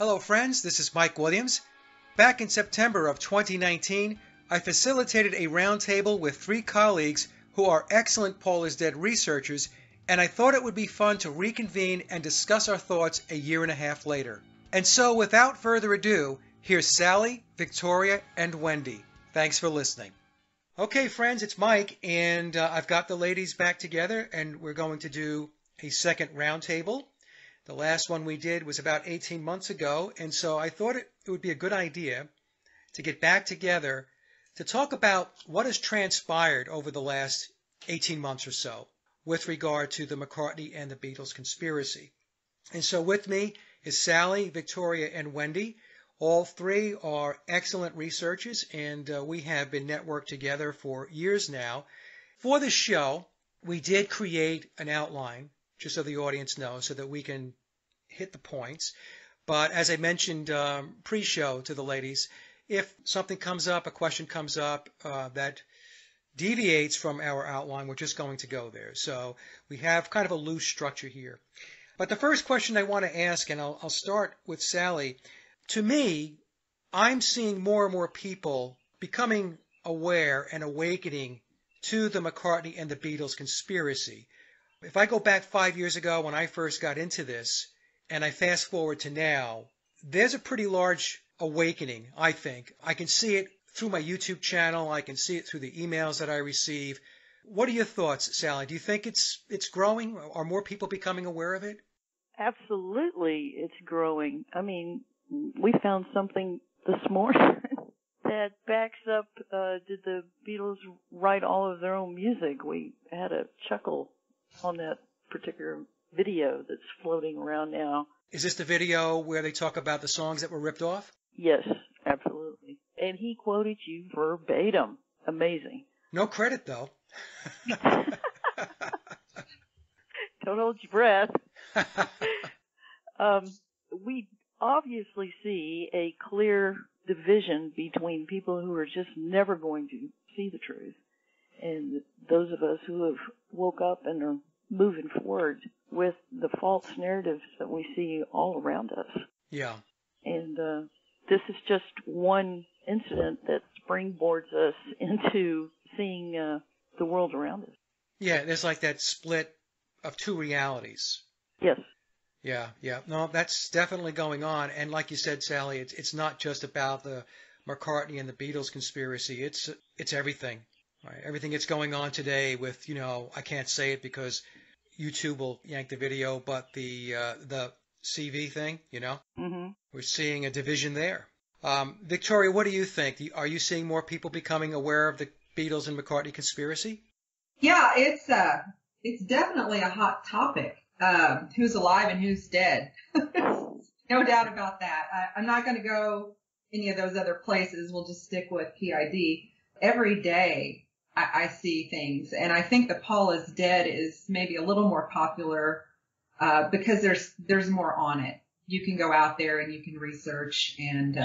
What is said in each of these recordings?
Hello friends, this is Mike Williams. Back in September of 2019, I facilitated a roundtable with 3 colleagues who are excellent Paul is Dead researchers, and I thought it would be fun to reconvene and discuss our thoughts a year and a half later. And so without further ado, here's Sallie, Victoria, and Wendy. Thanks for listening. Okay friends, it's Mike, and I've got the ladies back together, and we're going to do a second roundtable. The last one we did was about 18 months ago, and so I thought it would be a good idea to get back together to talk about what has transpired over the last 18 months or so with regard to the McCartney and the Beatles conspiracy. And so with me is Sallie, Victoria, and Wendy. All 3 are excellent researchers, and we have been networked together for years now. For this show, we did create an outline, just so the audience knows, so that we can hit the points. But as I mentioned pre-show to the ladies, if something comes up, a question comes up that deviates from our outline, we're just going to go there. So we have kind of a loose structure here. But the first question I want to ask, and I'll start with Sallie, to me, I'm seeing more and more people becoming aware and awakening to the McCartney and the Beatles conspiracy. If I go back 5 years ago when I first got into this, and I fast forward to now, there's a pretty large awakening, I think. I can see it through my YouTube channel. I can see it through the emails that I receive. What are your thoughts, Sallie? Do you think it's growing? Are more people becoming aware of it? Absolutely, it's growing. I mean, we found something this morning that backs up, did the Beatles write all of their own music? We had a chuckle on that particular video that's floating around now. Is this the video where they talk about the songs that were ripped off? Yes, absolutely. And he quoted you verbatim. Amazing. No credit, though. Don't hold your breath. We obviously see a clear division between people who are just never going to see the truth and those of us who have woke up and are moving forward with the false narratives that we see all around us. Yeah. And this is just one incident that springboards us into seeing the world around us. Yeah, there's like that split of 2 realities. Yes. Yeah. No, that's definitely going on. And like you said, Sallie, it's not just about the McCartney and the Beatles conspiracy. It's everything. Right? Everything that's going on today with, I can't say it because YouTube will yank the video, but the CV thing, Mm-hmm. We're seeing a division there. Victoria, what do you think? Are you seeing more people becoming aware of the Beatles and McCartney conspiracy? Yeah, it's definitely a hot topic. Who's alive and who's dead? No doubt about that. I'm not going to go any of those other places. We'll just stick with PID. Every day I see things, and I think the Paul is Dead is maybe a little more popular because there's more on it. You can go out there and you can research and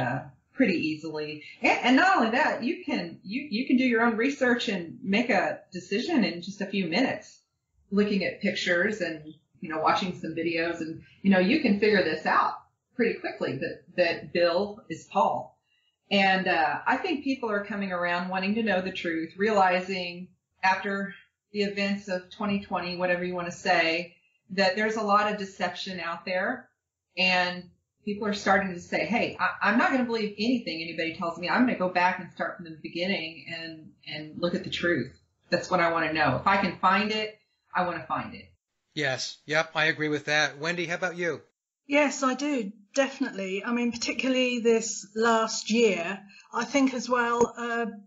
pretty easily, and not only that, you can do your own research and make a decision in just a few minutes, looking at pictures and watching some videos, and you can figure this out pretty quickly that Bill is Paul. And I think people are coming around wanting to know the truth, realizing after the events of 2020, whatever you want to say, that there's a lot of deception out there. And people are starting to say, hey, I'm not going to believe anything anybody tells me. I'm going to go back and start from the beginning and look at the truth. That's what I want to know. If I can find it, I want to find it. Yes. Yep. I agree with that. Wendy, how about you? Yes, I do, definitely. I mean, particularly this last year, I think as well,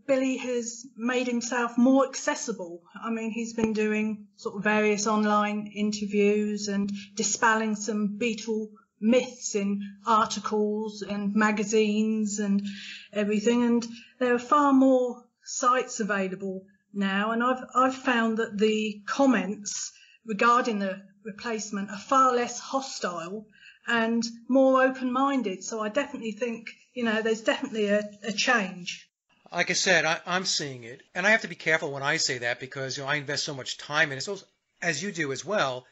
Billy has made himself more accessible. I mean, he's been doing sort of various online interviews and dispelling some Beatle myths in articles and magazines and everything. And there are far more sites available now. And I've found that the comments regarding the replacement are far less hostile and more open-minded. So I definitely think, there's definitely a change. Like I said, I'm seeing it. And I have to be careful when I say that because, I invest so much time in it, so, as you do as well.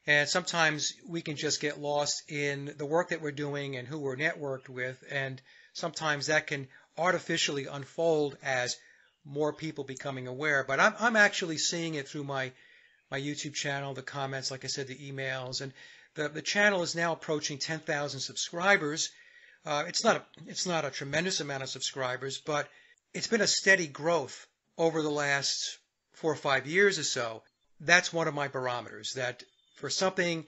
And sometimes we can just get lost in the work that we're doing and who we're networked with, and sometimes that can artificially unfold as more people becoming aware. But I'm actually seeing it through my YouTube channel, the comments, like I said, the emails, and the channel is now approaching 10,000 subscribers. It's not a tremendous amount of subscribers, but it's been a steady growth over the last 4 or 5 years or so. That's one of my barometers, that for something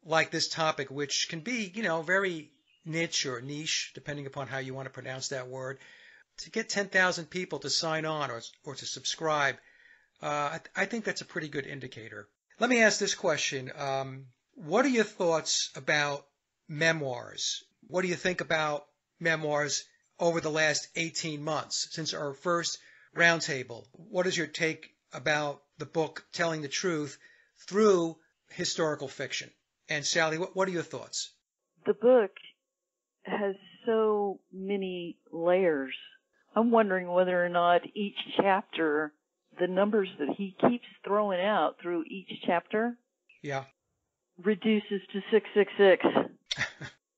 like this topic, which can be, very niche or niche, depending upon how you want to pronounce that word, to get 10,000 people to sign on or to subscribe, I think that's a pretty good indicator. Let me ask this question. What are your thoughts about memoirs? What do you think about memoirs over the last 18 months since our first roundtable? What is your take about the book Telling the Truth through historical fiction? And Sallie, what are your thoughts? The book has so many layers. I'm wondering whether or not each chapter, the numbers that he keeps throwing out through each chapter, reduces to 666.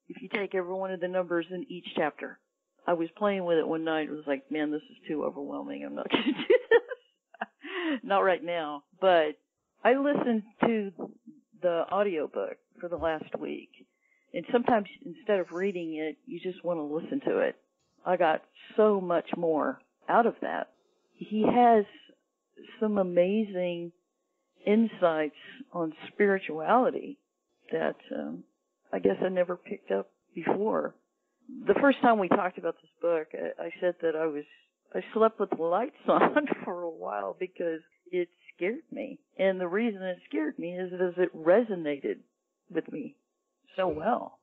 If you take every one of the numbers in each chapter. I was playing with it one night. It was like, man, this is too overwhelming. I'm not going to do this. Not right now. But I listened to the audiobook for the last week. And sometimes instead of reading it, you just want to listen to it. I got so much more out of that. He has some amazing insights on spirituality that I guess I never picked up before. The first time we talked about this book, I said that I slept with the lights on for a while because it scared me. And the reason it scared me is because it resonated with me so well.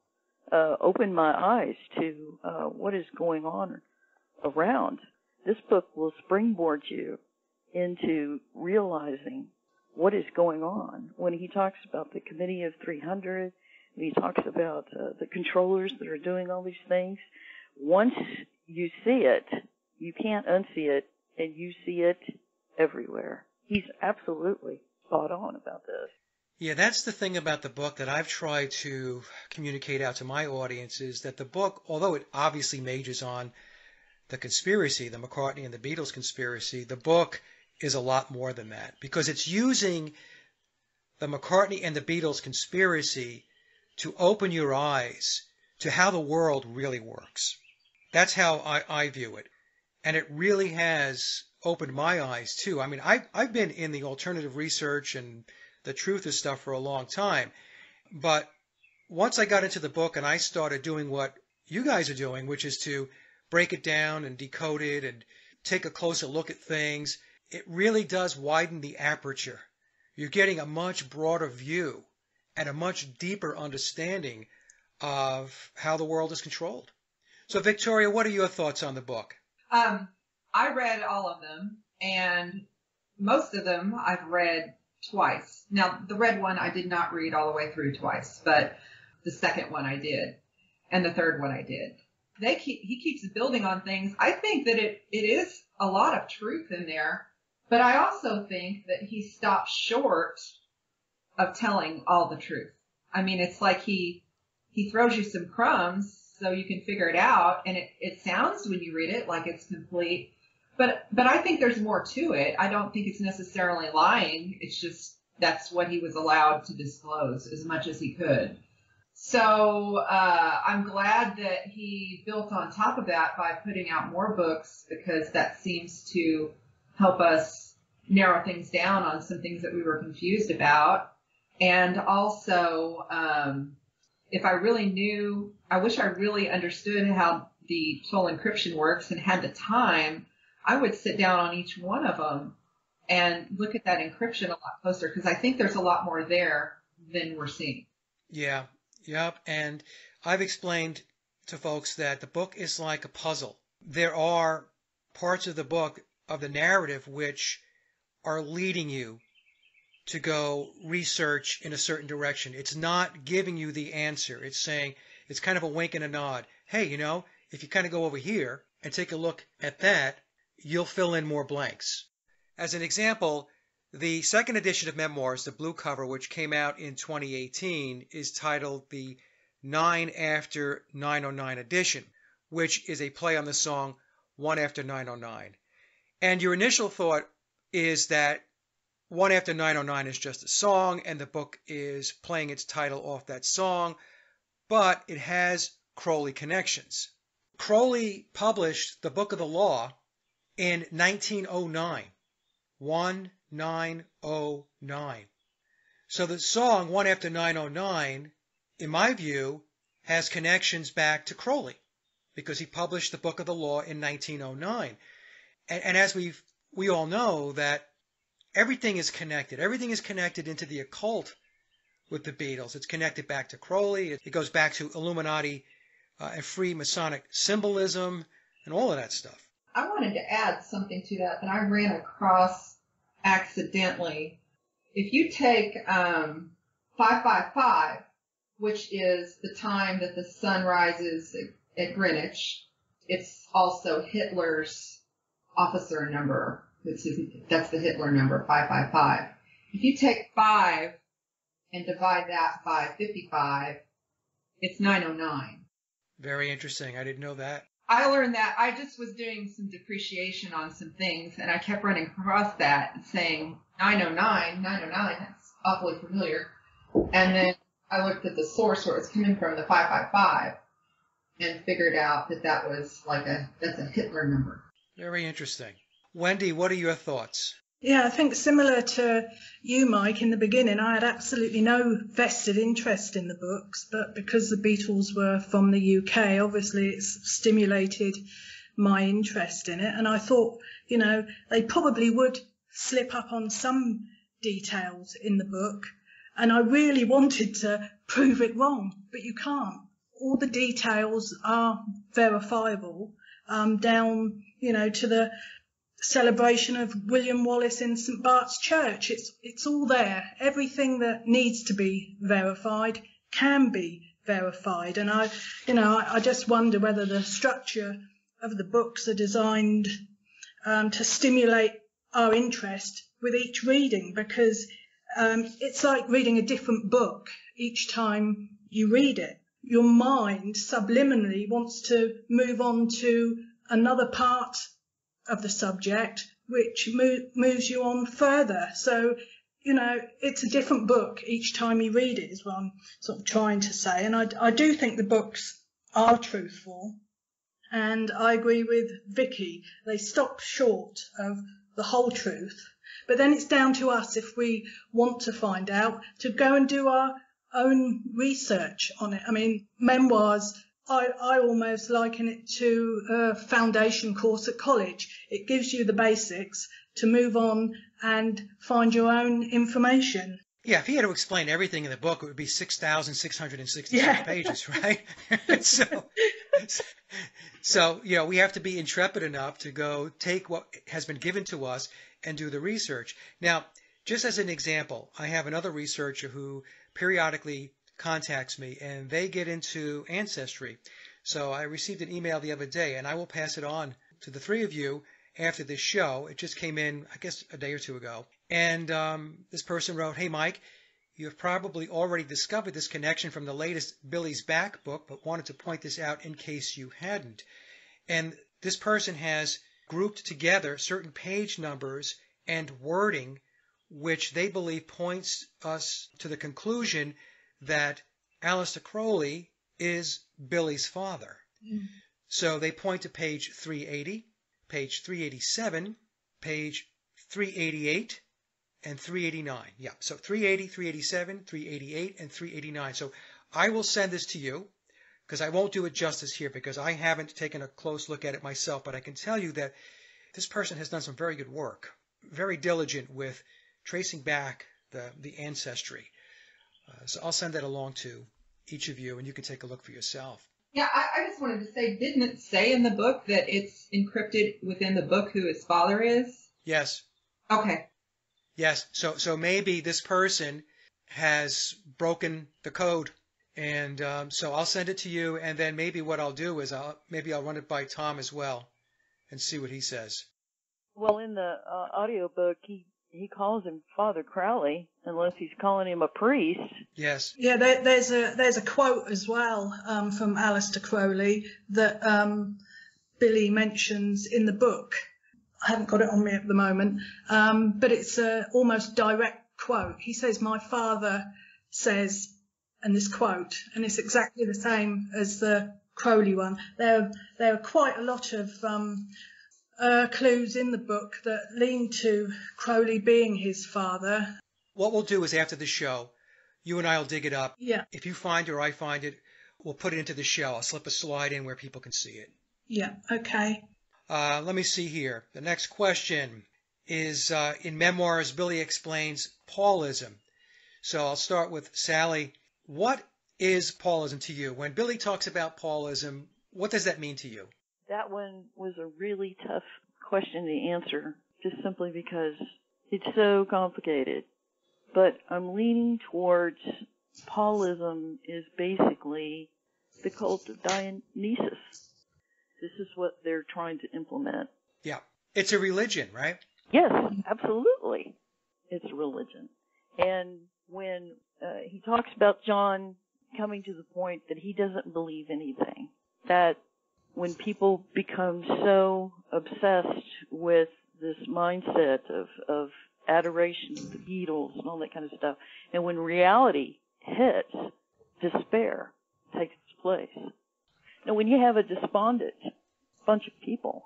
Opened my eyes to what is going on around. This book will springboard you into realizing what is going on. When he talks about the Committee of 300, when he talks about the controllers that are doing all these things, once you see it, you can't unsee it, and you see it everywhere. He's absolutely spot on about this. Yeah, that's the thing about the book that I've tried to communicate out to my audience, is that the book, although it obviously majors on the conspiracy, the McCartney and the Beatles conspiracy, the book is a lot more than that, because it's using the McCartney and the Beatles conspiracy to open your eyes to how the world really works. That's how I view it. And it really has opened my eyes, too. I mean, I've been in the alternative research and the truth of stuff for a long time. But once I got into the book and I started doing what you guys are doing, which is to break it down and decode it and take a closer look at things, it really does widen the aperture. You're getting a much broader view and a much deeper understanding of how the world is controlled. So, Victoria, what are your thoughts on the book? I read all of them, and most of them I've read twice. Now, the red one I did not read all the way through twice, but the second one I did, and the third one I did. He keeps building on things. I think that it is a lot of truth in there, but I also think that he stops short of telling all the truth. I mean, it's like he throws you some crumbs so you can figure it out, and it sounds when you read it like it's complete, but I think there's more to it. I don't think it's necessarily lying. It's just that's what he was allowed to disclose as much as he could. So I'm glad that he built on top of that by putting out more books, because that seems to help us narrow things down on some things that we were confused about. And also, if I really knew, I wish I really understood how the total encryption works and had the time, I would sit down on each one of them and look at that encryption a lot closer, because I think there's a lot more there than we're seeing. Yeah. Yep. And I've explained to folks that the book is like a puzzle. There are parts of the book, of the narrative, which are leading you to go research in a certain direction. It's not giving you the answer. It's saying, it's kind of a wink and a nod. Hey, if you kind of go over here and take a look at that, you'll fill in more blanks. As an example, The second edition of Memoirs, the blue cover, which came out in 2018, is titled the 9 After 909 edition, which is a play on the song 1 After 909. And your initial thought is that 1 After 909 is just a song, and the book is playing its title off that song, but it has Crowley connections. Crowley published the Book of the Law in 1909. 1909. So the song 1 After 909, in my view, has connections back to Crowley, because he published the Book of the Law in 1909. And as we all know, that everything is connected. Everything is connected into the occult with the Beatles. It's connected back to Crowley. It goes back to Illuminati and free Masonic symbolism and all of that stuff. I wanted to add something to that I ran across accidentally. If you take 555, which is the time that the sun rises at Greenwich, it's also Hitler's officer number. That's the Hitler number, 555. If you take 5 and divide that by 55, it's 909. Very interesting. I didn't know that. I learned that. I just was doing some depreciation on some things, and I kept running across that and saying 909, that's awfully familiar. And then I looked at the source where it's coming from, the 555, and figured out that was that's a Hitler number. Very interesting. Wendy, what are your thoughts? Yeah, I think similar to you, Mike, in the beginning, I had absolutely no vested interest in the books, but because the Beatles were from the UK, obviously it's stimulated my interest in it. And I thought, they probably would slip up on some details in the book. And I really wanted to prove it wrong, but you can't. All the details are verifiable, down, to the celebration of William Wallace in St. Bart's Church. It's all there. Everything that needs to be verified can be verified. And I just wonder whether the structure of the books are designed to stimulate our interest with each reading, because it's like reading a different book each time you read it. Your mind subliminally wants to move on to another part of the subject, which moves you on further. So, it's a different book each time you read it, is what I'm sort of trying to say. And I do think the books are truthful. And I agree with Vicky. They stop short of the whole truth. But then it's down to us, if we want to find out, to go and do our own research on it. I mean, memoirs, I almost liken it to a foundation course at college. It gives you the basics to move on and find your own information. Yeah, if he had to explain everything in the book, it would be 6,666 pages, right? So, we have to be intrepid enough to go take what has been given to us and do the research. Now, just as an example, I have another researcher who periodically contacts me, and they get into ancestry. So I received an email the other day, and I will pass it on to the three of you after this show. It just came in, I guess, a day or two ago. And this person wrote, "Hey, Mike, you have probably already discovered this connection from the latest Billy's Back book, but wanted to point this out in case you hadn't." And this person has grouped together certain page numbers and wording which they believe points us to the conclusion that Aleister Crowley is Billy's father. Mm. So they point to page 380, page 387, page 388, and 389. Yeah, so 380, 387, 388, and 389. So I will send this to you, because I won't do it justice here, because I haven't taken a close look at it myself, but I can tell you that this person has done some very good work, very diligent with tracing back the ancestry. So I'll send that along to each of you, and you can take a look for yourself. Yeah, I just wanted to say, didn't it say in the book that it's encrypted within the book who his father is? Yes. Okay. Yes, so maybe this person has broken the code, and so I'll send it to you, and then maybe what I'll do is I'll run it by Tom as well and see what he says. Well, in the audiobook, he he calls him Father Crowley, unless he's calling him a priest. Yes. Yeah, there's a quote as well from Aleister Crowley that Billy mentions in the book. I haven't got it on me at the moment, but it's a almost direct quote. He says, "My father says," and this quote, and it's exactly the same as the Crowley one. There are quite a lot of clues in the book that lean to Crowley being his father. What we'll do is after the show, you and I will dig it up. Yeah. If you find it or I find it, we'll put it into the show. I'll slip a slide in where people can see it. Yeah, okay. Let me see here. The next question is, in Memoirs, Billy explains Paulism. So I'll start with Sallie. What is Paulism to you? When Billy talks about Paulism, what does that mean to you? That one was a really tough question to answer, just simply because it's so complicated. But I'm leaning towards Paulism is basically the cult of Dionysus. This is what they're trying to implement. Yeah. It's a religion, right? Yes, absolutely. It's a religion. And when he talks about John coming to the point that he doesn't believe anything, that when people become so obsessed with this mindset of adoration of the Beatles and all that kind of stuff, and when reality hits, despair takes its place. Now, when you have a despondent bunch of people,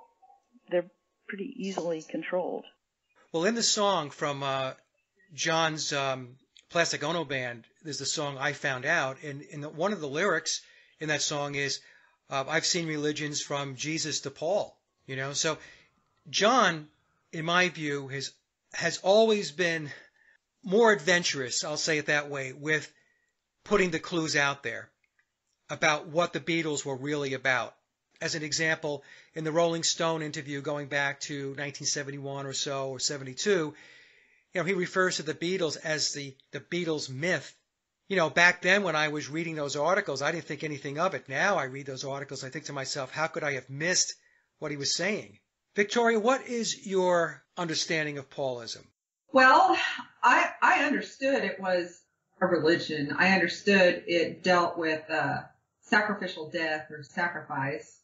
they're pretty easily controlled. Well, in the song from John's Plastic Ono Band, there's the song I Found Out, and one of the lyrics in that song is, I've seen religions from Jesus to Paul, you know. So John, in my view, has always been more adventurous, I'll say it that way, with putting the clues out there about what the Beatles were really about. As an example, in the Rolling Stone interview going back to 1971 or so, or 72, he refers to the Beatles as the Beatles myth. Back then when I was reading those articles, I didn't think anything of it. Now I read those articles, I think to myself, how could I have missed what he was saying? Victoria, what is your understanding of Paulism? Well, I understood it was a religion. I understood it dealt with sacrificial death or sacrifice.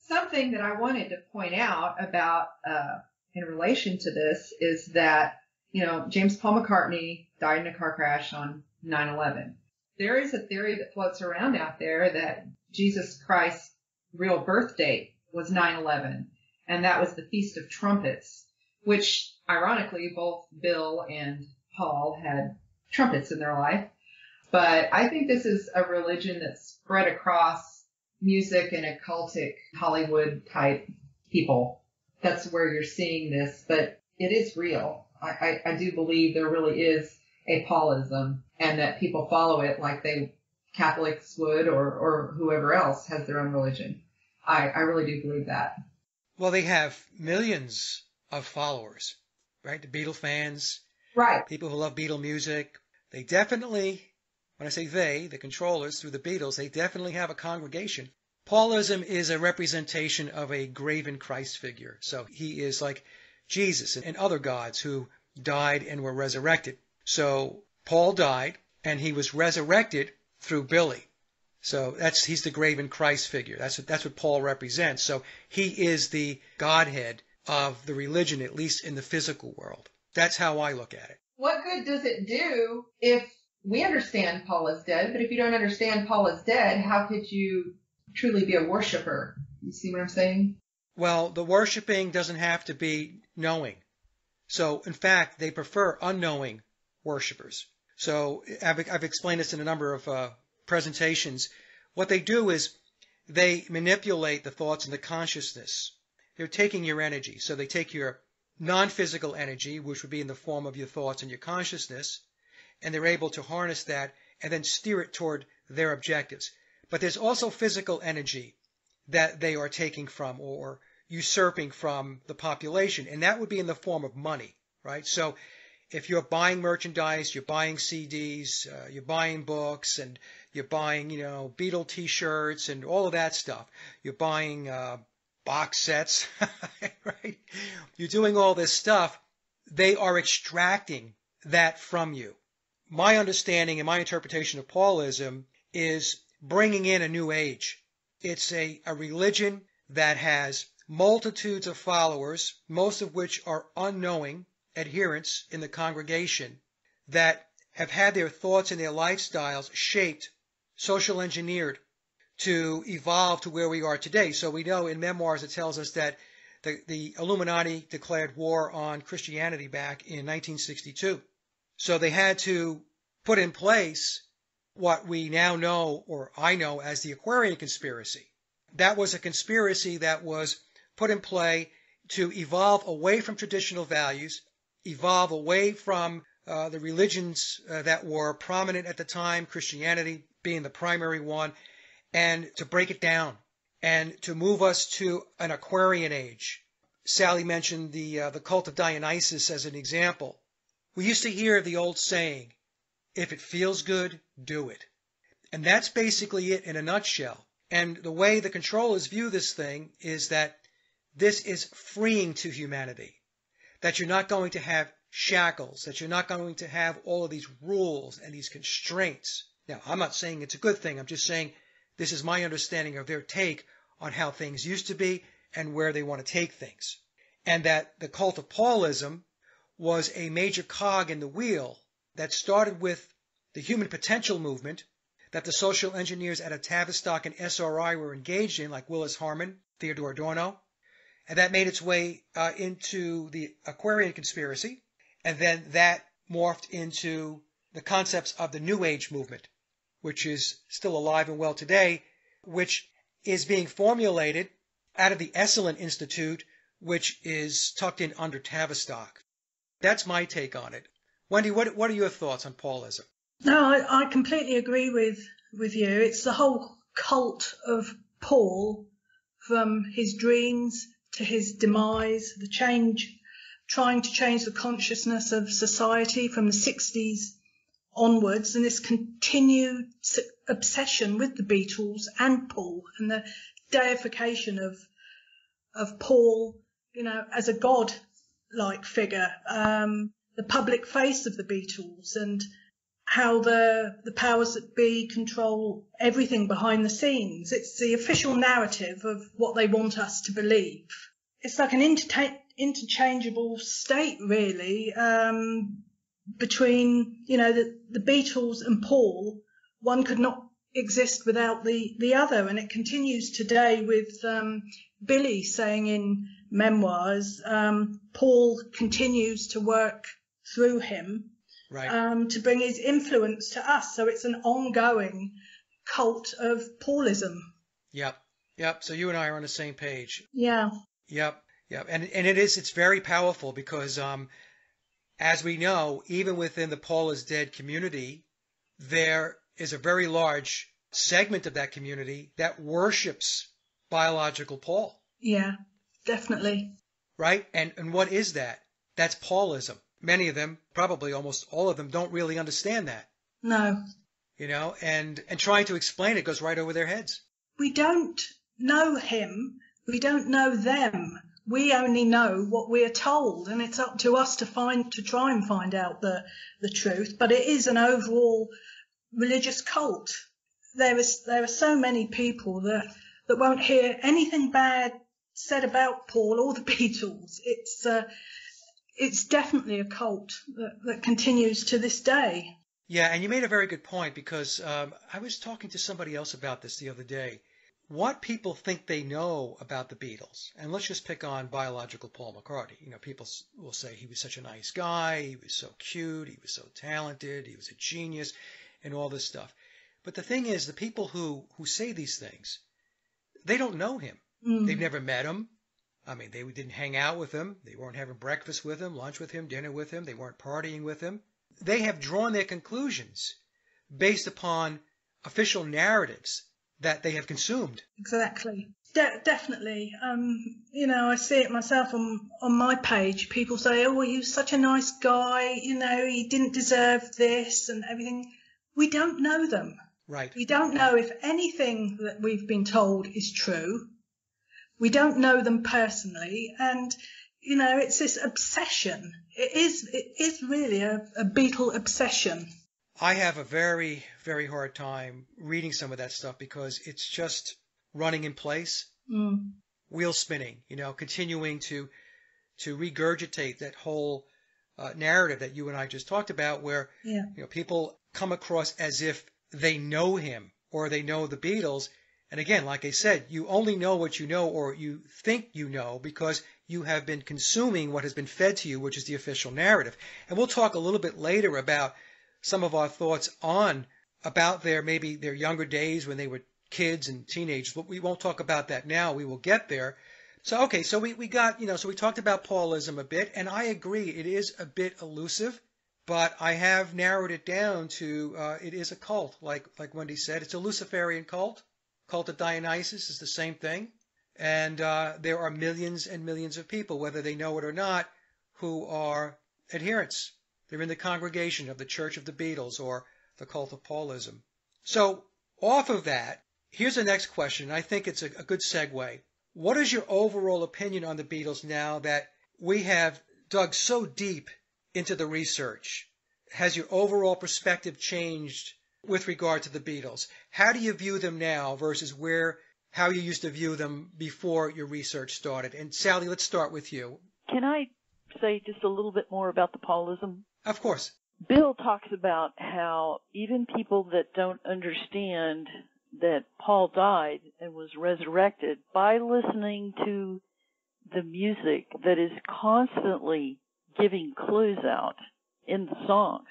Something that I wanted to point out about in relation to this is that, James Paul McCartney died in a car crash on 9/11. There is a theory that floats around out there that Jesus Christ's real birth date was 9/11, and that was the Feast of Trumpets, which ironically both Bill and Paul had trumpets in their life. But I think this is a religion that's spread across music and occultic Hollywood type people. That's where you're seeing this, but it is real. I do believe there really is a Paulism, and that people follow it like Catholics would, or whoever else has their own religion. I really do believe that. Well, they have millions of followers, right? The Beatle fans, right? People who love Beatle music. They definitely, when I say they, the controllers through the Beatles, they definitely have a congregation. Paulism is a representation of a graven Christ figure. So he is like Jesus and other gods who died and were resurrected. So Paul died and he was resurrected through Billy. So he's the graven Christ figure. That's what Paul represents. So he is the Godhead of the religion, at least in the physical world. That's how I look at it. What good does it do if we understand Paul is dead, but if you don't understand Paul is dead, how could you truly be a worshiper? You see what I'm saying? Well, the worshiping doesn't have to be knowing. So, in fact, they prefer unknowing worshipers. So I've explained this in a number of presentations. What they do is they manipulate the thoughts and the consciousness. They're taking your energy. So they take your non-physical energy, which would be in the form of your thoughts and your consciousness, and they're able to harness that and then steer it toward their objectives. But there's also physical energy that they are taking from or usurping from the population, and that would be in the form of money, right? So if you're buying merchandise, you're buying CDs, you're buying books, and you're buying, Beatle T-shirts and all of that stuff. You're buying box sets, right? You're doing all this stuff. they are extracting that from you. My understanding and my interpretation of Paulism is bringing in a new age. It's a religion that has multitudes of followers, most of which are unknowing adherents in the congregation, that have had their thoughts and their lifestyles shaped, social engineered, to evolve to where we are today. So we know in memoirs it tells us that the Illuminati declared war on Christianity back in 1962. So they had to put in place what we now know, or I know, as the Aquarian conspiracy. That was a conspiracy that was put in play to evolve away from traditional values, evolve away from the religions that were prominent at the time, Christianity being the primary one, and to break it down and to move us to an Aquarian age. Sallie mentioned the cult of Dionysus as an example. We used to hear the old saying, if it feels good, do it. And that's basically it in a nutshell. And the way the controllers view this thing is that this is freeing to humanity, that you're not going to have shackles, that you're not going to have all of these rules and these constraints. Now, I'm not saying it's a good thing. I'm just saying this is my understanding of their take on how things used to be and where they want to take things. And that the cult of Paulism was a major cog in the wheel that started with the human potential movement that the social engineers at Tavistock and SRI were engaged in, like Willis Harman, Theodore Adorno, and that made its way into the Aquarian conspiracy, and then that morphed into the concepts of the New Age movement, which is still alive and well today, which is being formulated out of the Esalen Institute, which is tucked in under Tavistock. That's my take on it. Wendy, what are your thoughts on Paulism? No, I completely agree with you. It's the whole cult of Paul, from his dreams to his demise, trying to change the consciousness of society from the 60s onwards, and this continued obsession with the Beatles and Paul, and the deification of Paul, as a god-like figure, the public face of the Beatles, and how the powers that be control everything behind the scenes. It's the official narrative of what they want us to believe. It's like an interchangeable state, really, between, the Beatles and Paul. One could not exist without the other, and it continues today with Billy saying in memoirs, Paul continues to work through him, right, to bring his influence to us. So it's an ongoing cult of Paulism. Yep. So you and I are on the same page. Yeah. Yep. And it's very powerful because, as we know, even within the Paul is dead community, there is a very large segment of that community that worships biological Paul. Yeah, definitely. Right? And what is that? That's Paulism. Many of them, probably almost all of them, don't really understand that. No. And trying to explain it goes right over their heads. We don't know him. We don't know them. We only know what we are told, and it's up to us to try and find out the truth. But it is an overall religious cult. There are so many people that won't hear anything bad said about Paul or the Beatles. It's definitely a cult that continues to this day. Yeah, and you made a very good point, because I was talking to somebody else about this the other day. What people think they know about the Beatles, and let's just pick on biological Paul McCartney. People will say he was such a nice guy, he was so cute, he was so talented, he was a genius, and all this stuff. But the thing is, the people who say these things, they don't know him. They've never met him. I mean, they didn't hang out with him. They weren't having breakfast with him, lunch with him, dinner with him. They weren't partying with him. They have drawn their conclusions based upon official narratives that they have consumed. Exactly. Definitely. I see it myself on my page. People say, oh, well, he was such a nice guy. He didn't deserve this and everything. We don't know them. Right. We don't know if anything that we've been told is true. We don't know them personally. And, it's this obsession. it is really a Beatle obsession. I have a very, very hard time reading some of that stuff because it's just running in place, wheel spinning, continuing to regurgitate that whole narrative that you and I just talked about, where people come across as if they know him or they know the Beatles. And again, like I said, you only know what you know or you think you know because you have been consuming what has been fed to you, which is the official narrative. And we'll talk a little bit later about some of our thoughts about their younger days when they were kids and teenagers, but we won't talk about that now. We will get there. So, okay, so we got, so we talked about Paulism a bit, and I agree it is a bit elusive, but I have narrowed it down to it is a cult, like Wendy said. It's a Luciferian cult. Cult of Dionysus is the same thing. And there are millions and millions of people, whether they know it or not, who are adherents. They're in the congregation of the Church of the Beatles or the cult of Paulism. So off of that, here's the next question. I think it's a good segue. What is your overall opinion on the Beatles now that we have dug so deep into the research? Has your overall perspective changed with regard to the Beatles? How do you view them now versus how you used to view them before your research started? And Sallie, let's start with you. Can I say just a little bit more about the Paulism? Of course. Bill talks about how even people that don't understand that Paul died and was resurrected, by listening to the music that is constantly giving clues out in the songs,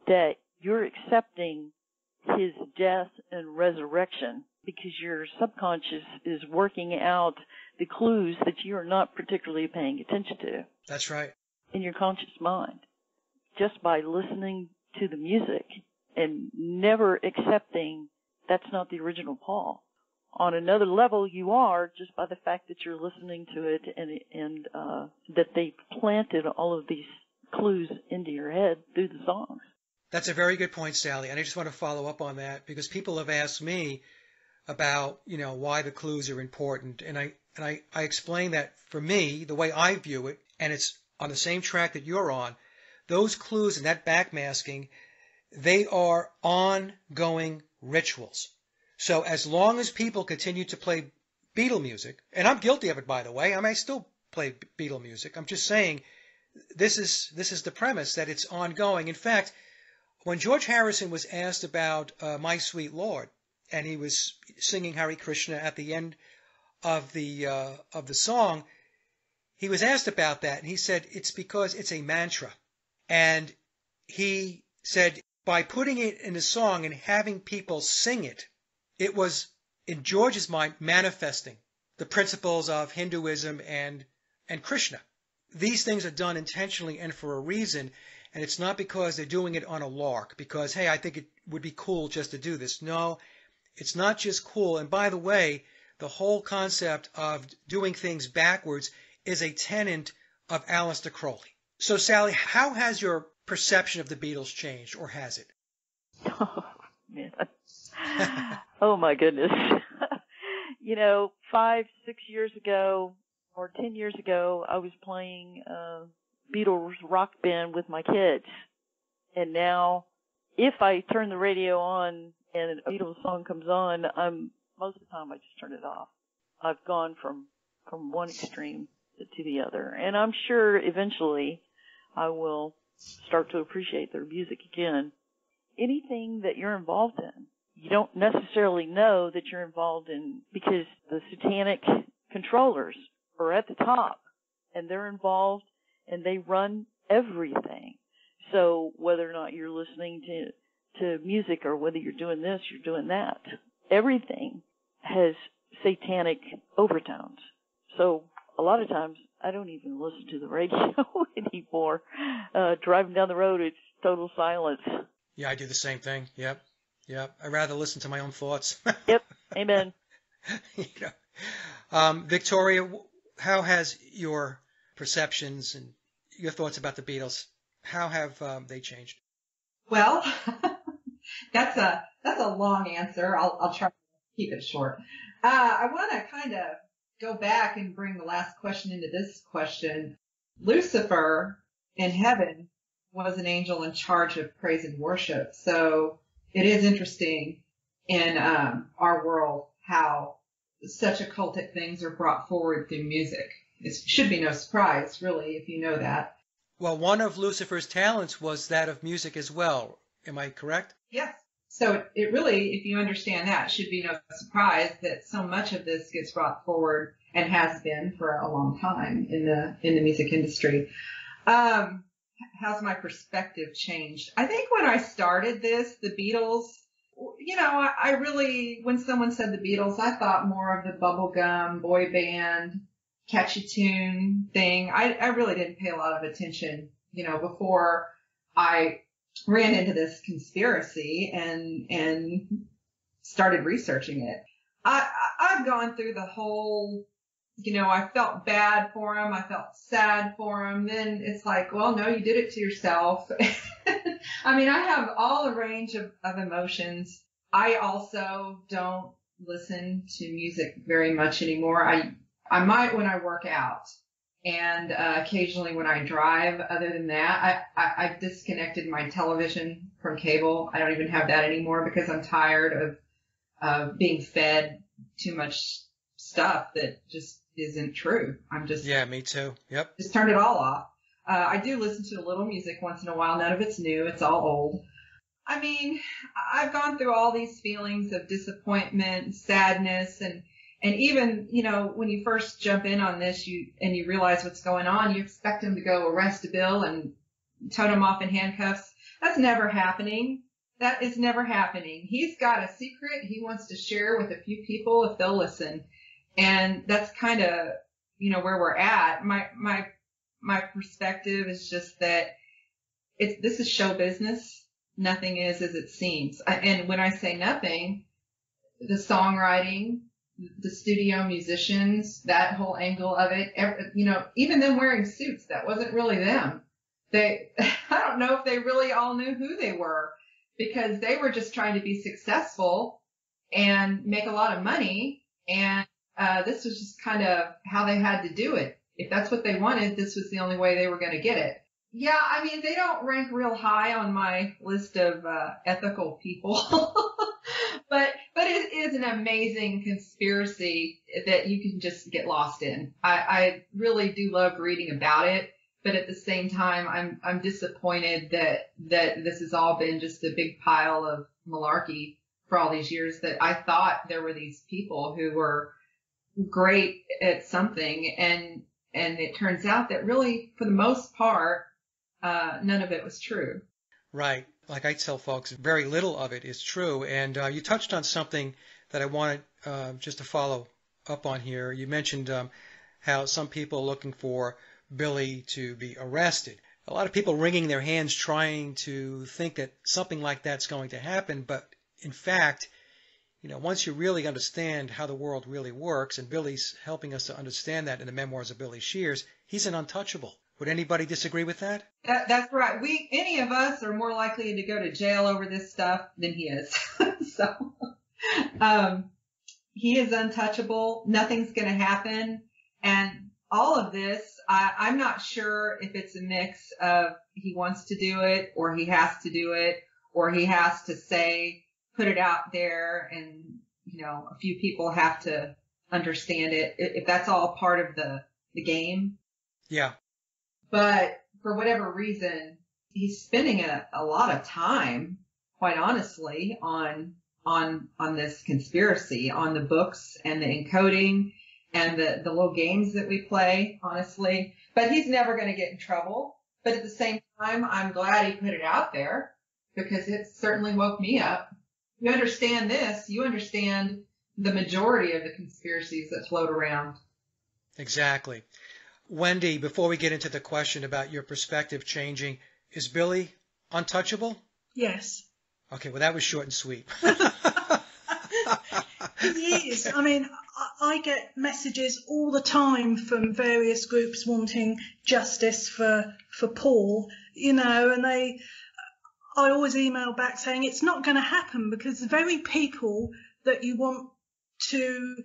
that you're accepting his death and resurrection because your subconscious is working out the clues that you are not particularly paying attention to. That's right. In your conscious mind, just by listening to the music and never accepting that's not the original Paul. On another level, you are, just by the fact that you're listening to it and that they planted all of these clues into your head through the songs. That's a very good point, Sallie, and I just want to follow up on that because people have asked me about, why the clues are important, and I explain that for me, the way I view it, and it's on the same track that you're on, those clues and that backmasking, they are ongoing rituals. So as long as people continue to play Beatle music, and I'm guilty of it, by the way, I still play Beatle music. I'm just saying this is the premise that it's ongoing. In fact, when George Harrison was asked about My Sweet Lord, and he was singing Hare Krishna at the end of the song, he was asked about that, and he said it's because it's a mantra. And he said by putting it in a song and having people sing it, it was, in George's mind, manifesting the principles of Hinduism and Krishna. These things are done intentionally and for a reason, and it's not because they're doing it on a lark, because, hey, I think it would be cool just to do this. No, it's not just cool. And by the way, the whole concept of doing things backwards is a tenet of Aleister Crowley. So, Sallie, how has your perception of the Beatles changed, or has it? Oh, man. Oh, my goodness. 5, 6 years ago or 10 years ago, I was playing Beatles rock band with my kids. And now, if I turn the radio on and a Beatles song comes on, most of the time I just turn it off. I've gone from one extreme to the other. And I'm sure eventually I will start to appreciate their music again. Anything that you're involved in, you don't necessarily know that you're involved in because the satanic controllers are at the top and they're involved and they run everything. So whether or not you're listening to music or whether you're doing this, you're doing that, everything has satanic overtones. So a lot of times I don't even listen to the radio anymore. Driving down the road, it's total silence. Yeah, I do the same thing. Yep. I'd rather listen to my own thoughts. Yep. Amen. Victoria, how has your perceptions and your thoughts about the Beatles, how have they changed? Well, that's a long answer. I'll try to keep it short. I want to kind of go back and bring the last question into this question. Lucifer in heaven was an angel in charge of praise and worship. So it is interesting in our world how such occultic things are brought forward through music. It should be no surprise, really, if you know that. Well, one of Lucifer's talents was that of music as well. Am I correct? Yes. So it really, if you understand that, should be no surprise that so much of this gets brought forward and has been for a long time in the music industry. How's my perspective changed? I think when I started this, the Beatles, I really, when someone said the Beatles, I thought more of the bubblegum, boy band, catchy tune thing. I really didn't pay a lot of attention, before I ran into this conspiracy and started researching it. I've gone through the whole, I felt bad for him. I felt sad for him. Then it's like, well, no, you did it to yourself. I mean, I have all the range of emotions. I also don't listen to music very much anymore. I might when I work out and occasionally when I drive. Other than that, I've disconnected my television from cable. I don't even have that anymore because I'm tired of being fed too much stuff that just isn't true. Yeah, me too. Yep. Just turned it all off. I do listen to a little music once in a while. None of it's new. It's all old. I mean, I've gone through all these feelings of disappointment, sadness, and even, when you first jump in on this, you realize what's going on, you expect him to go arrest a Bill and tote him off in handcuffs. That's never happening. That is never happening. He's got a secret he wants to share with a few people if they'll listen. And that's kind of, where we're at. My perspective is just that this is show business. Nothing is as it seems. And when I say nothing, the songwriting, the studio musicians, that whole angle of it, even them wearing suits, that wasn't really them. I don't know if they really all knew who they were because they were just trying to be successful and make a lot of money. And this was just kind of how they had to do it. If that's what they wanted, this was the only way they were going to get it. Yeah, I mean, they don't rank real high on my list of ethical people. But it is an amazing conspiracy that you can just get lost in. I really do love reading about it, but at the same time, I'm disappointed that this has all been just a big pile of malarkey for all these years, that I thought there were these people who were great at something, and it turns out that really, for the most part, none of it was true. Right. Like I tell folks, very little of it is true. And you touched on something that I wanted just to follow up on here. You mentioned how some people are looking for Billy to be arrested. A lot of people wringing their hands trying to think that something like that's going to happen. But in fact, once you really understand how the world really works, and Billy's helping us to understand that in the memoirs of Billy Shears, he's an untouchable. Would anybody disagree with that? That's right. Any of us are more likely to go to jail over this stuff than he is. So, he is untouchable. Nothing's going to happen. And all of this, I'm not sure if it's a mix of he wants to do it, or he has to do it, or he has to put it out there, and, a few people have to understand it. If that's all part of the game. Yeah. But for whatever reason, he's spending a lot of time, quite honestly, on this conspiracy, on the books and the encoding and the little games that we play, honestly. But he's never going to get in trouble. But at the same time, I'm glad he put it out there because it certainly woke me up. You understand this, you understand the majority of the conspiracies that float around. Exactly. Wendy, before we get into the question about your perspective changing, is Billy untouchable? Yes. Okay, well, that was short and sweet. He is. I mean, I get messages all the time from various groups wanting justice for Paul, and I always email back saying it's not going to happen because the very people that you want to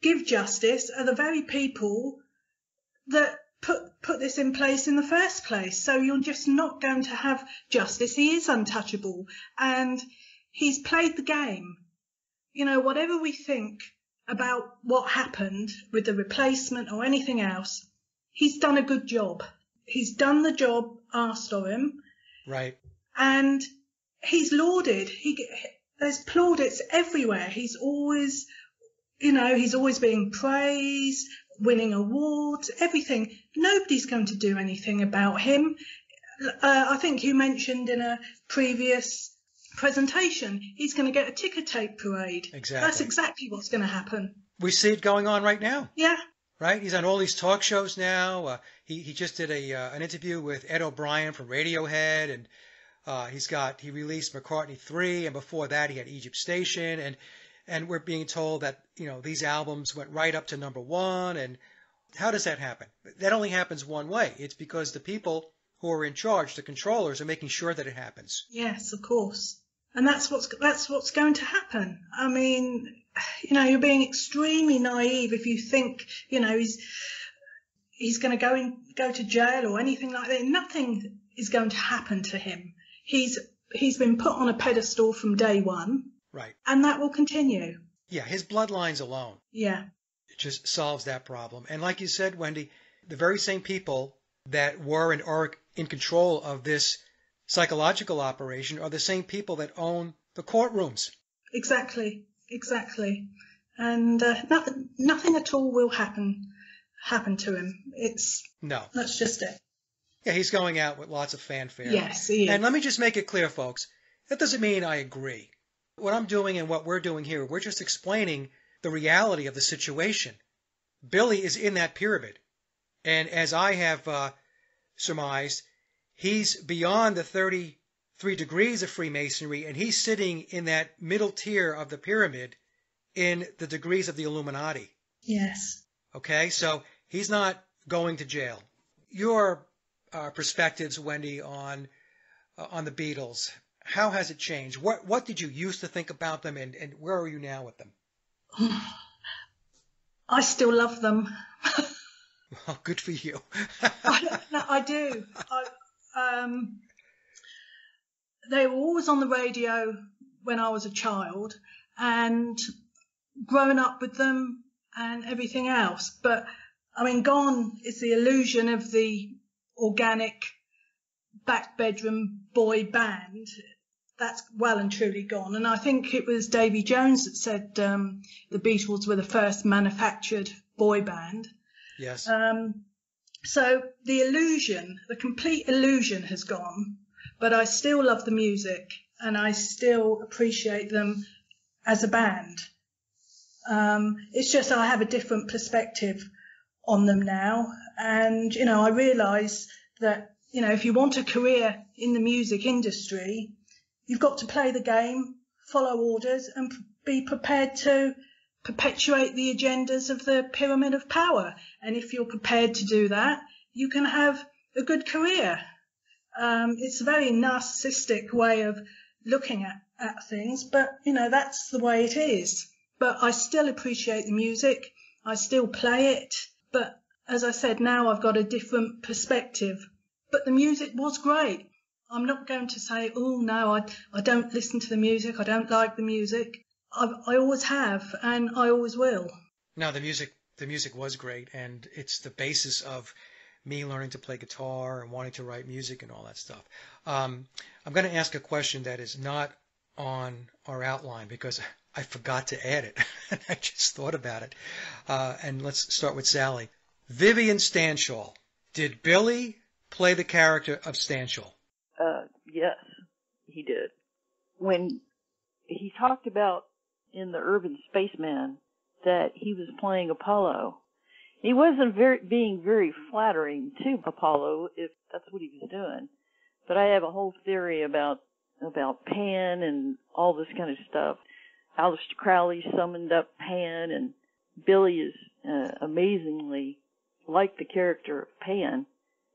give justice are the very people that put this in place in the first place. So you're just not going to have justice. He is untouchable, and he's played the game. You know, whatever we think about what happened with the replacement or anything else, he's done a good job. He's done the job asked of him. Right. And he's lauded. There's plaudits everywhere. He's always being praised, winning awards, everything. Nobody's going to do anything about him. I think you mentioned in a previous presentation, he's going to get a ticker tape parade. Exactly. That's exactly what's going to happen. We see it going on right now. Yeah. Right? He's on all these talk shows now. He just did an interview with Ed O'Brien from Radiohead, and he released McCartney 3, and before that he had Egypt Station, and we're being told that, you know, these albums went right up to #1. And how does that happen? That only happens one way. It's because the people who are in charge, the controllers, are making sure that it happens. Yes, of course. And that's what's going to happen. I mean, you know, you're being extremely naive if you think, you know, he's going to go to jail or anything like that. Nothing is going to happen to him. He's been put on a pedestal from day one. Right. And that will continue. Yeah, his bloodlines alone. Yeah. It just solves that problem. And like you said, Wendy, the very same people that were and are in control of this psychological operation are the same people that own the courtrooms. Exactly. And nothing at all will happen to him. That's just it. Yeah, he's going out with lots of fanfare. Yes, he is. And let me just make it clear, folks, that doesn't mean I agree. What I'm doing and what we're doing here, we're just explaining the reality of the situation. Billy is in that pyramid. And as I have surmised, he's beyond the 33 degrees of Freemasonry, and he's sitting in that middle tier of the pyramid in the degrees of the Illuminati. Yes. Okay, so he's not going to jail. Your perspectives, Wendy, on the Beatles, how has it changed? What did you used to think about them, and where are you now with them? I still love them. Well, good for you. I do. They were always on the radio when I was a child, and growing up with them and everything else. But, I mean, gone is the illusion of the organic back bedroom boy band. That's well and truly gone. And I think it was Davy Jones that said the Beatles were the first manufactured boy band. Yes. So the complete illusion has gone, but I still love the music and I still appreciate them as a band. It's just I have a different perspective on them now. And, you know, I realise that, you know, if you want a career in the music industry, you've got to play the game, follow orders, and be prepared to perpetuate the agendas of the pyramid of power. And if you're prepared to do that, you can have a good career. It's a very narcissistic way of looking at things, but, you know, that's the way it is. But I still appreciate the music. I still play it. But as I said, now I've got a different perspective. But the music was great. I'm not going to say, oh, no, I don't listen to the music. I don't like the music. I always have, and I always will. No, the music was great, and it's the basis of me learning to play guitar and wanting to write music and all that stuff. I'm going to ask a question that is not on our outline because I forgot to add it. I just thought about it. And let's start with Sallie. Vivian Stanshall. Did Billy play the character of Stanshall? Yes, he did. When he talked about in the Urban Spaceman that he was playing Apollo, he wasn't being very flattering to Apollo, if that's what he was doing. But I have a whole theory about Pan and all this kind of stuff. Aleister Crowley summoned up Pan, and Billy is amazingly like the character of Pan.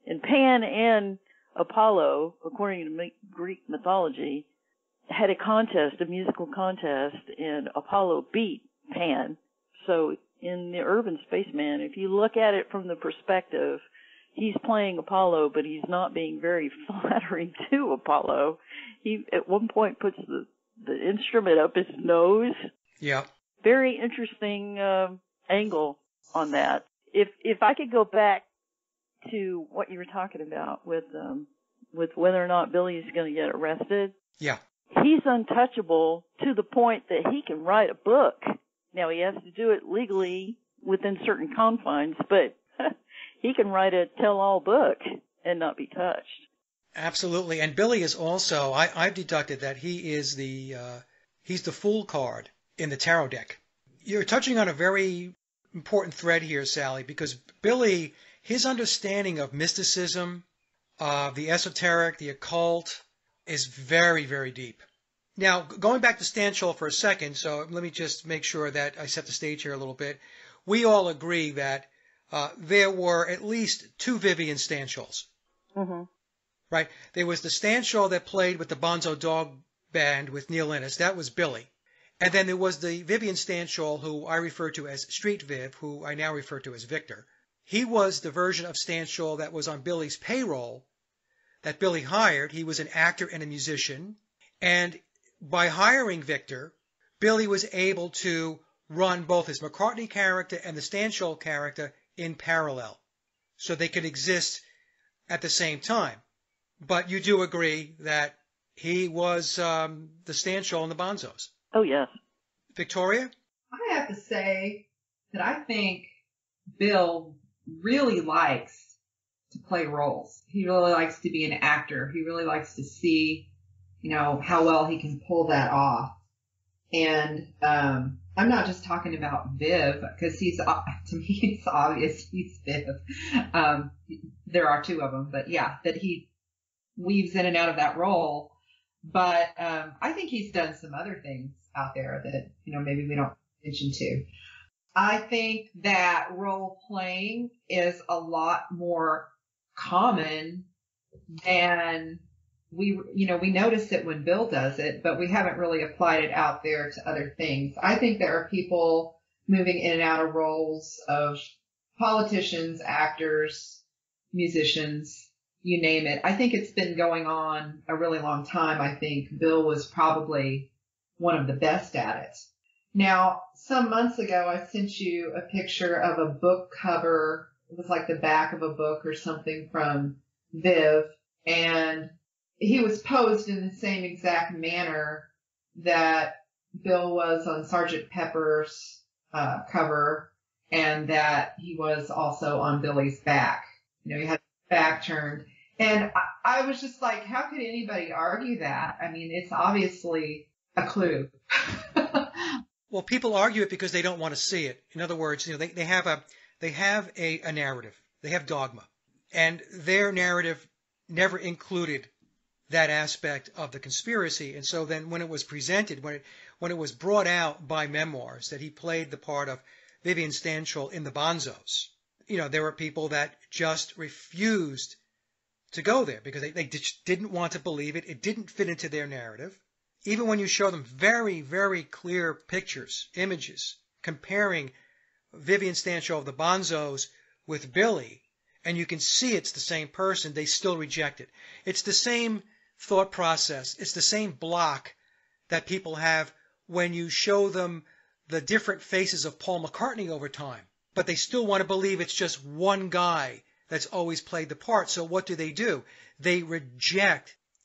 And Pan and Apollo, according to Greek mythology, had a musical contest, and Apollo beat Pan. So in the Urban Spaceman, if you look at it from the perspective, he's playing Apollo, but he's not being very flattering to Apollo. He at one point puts the instrument up his nose. Yeah. Very interesting angle on that. If I could go back to what you were talking about with whether or not Billy is going to get arrested. Yeah. He's untouchable to the point that he can write a book. Now, he has to do it legally within certain confines, but he can write a tell-all book and not be touched. Absolutely. And Billy is also, I've deducted that he is he's the fool card in the tarot deck. You're touching on a very important thread here, Sallie, because Billy, his understanding of mysticism, the esoteric, the occult, is very, very deep. Now, going back to Stanchel for a second, so let me just make sure that I set the stage here a little bit. We all agree that there were at least two Vivian Stanchels. Mm-hmm. Right? There was the Stanchel that played with the Bonzo Dog Band with Neil Innes. That was Billy. And then there was the Vivian Stanchel, who I refer to as Street Viv, who I now refer to as Victor. He was the version of Stanchel that was on Billy's payroll that Billy hired. He was an actor and a musician. And by hiring Victor, Billy was able to run both his McCartney character and the Stanchel character in parallel, so they could exist at the same time. But you do agree that he was the Stanchel and the Bonzos. Oh, yes. Victoria? I have to say that I think Bill really likes to play roles. He really likes to be an actor. He really likes to see, how well he can pull that off. And I'm not just talking about Viv, because to me, it's obvious he's Viv. There are two of them, but yeah, that he weaves in and out of that role. But I think he's done some other things out there that, maybe we don't pay attention to. I think that role playing is a lot more common than we notice it when Bill does it, but we haven't really applied it out there to other things. I think there are people moving in and out of roles of politicians, actors, musicians, you name it. I think it's been going on a really long time. I think Bill was probably one of the best at it. Now, some months ago, I sent you a picture of a book cover. It was like the back of a book or something from Viv, and he was posed in the same exact manner that Bill was on Sgt. Pepper's cover, and that he was also on Billy's back. He had his back turned. And I was just like, how could anybody argue that? I mean, it's obviously a clue. Well, people argue it because they don't want to see it. In other words, they have a narrative. They have dogma. And their narrative never included that aspect of the conspiracy. And so then when it was presented, when it was brought out by memoirs that he played the part of Vivian Stanchel in the Bonzos, there were people that just refused to go there because they just didn't want to believe it. It didn't fit into their narrative. Even when you show them very, very clear pictures, images, comparing Vivian Stanchel of the Bonzos with Billy, and you can see it's the same person, they still reject it. It's the same thought process. It's the same block that people have when you show them the different faces of Paul McCartney over time. But they still want to believe it's just one guy that's always played the part. So what do? They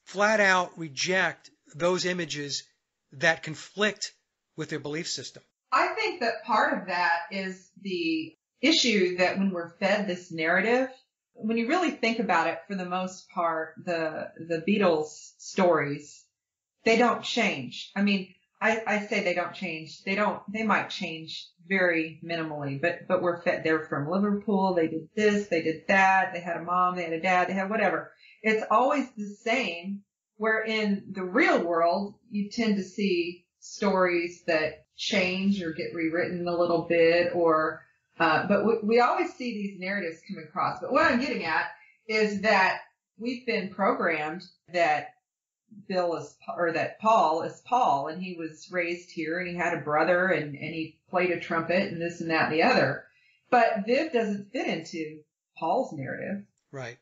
flat out reject those images that conflict with their belief system. I think that part of that is the issue that when we're fed this narrative, when you really think about it, for the most part, the Beatles stories, they don't change. I mean, I say they don't change. They might change very minimally, but we're fed. They're from Liverpool. They did this, they did that. They had a mom, they had a dad, they had whatever. It's always the same, where in the real world, you tend to see stories that change or get rewritten a little bit, but we always see these narratives come across. But what I'm getting at is that we've been programmed that that Paul is Paul, and he was raised here, and he had a brother, and he played a trumpet, and this and that and the other. But Viv doesn't fit into Paul's narrative. Right.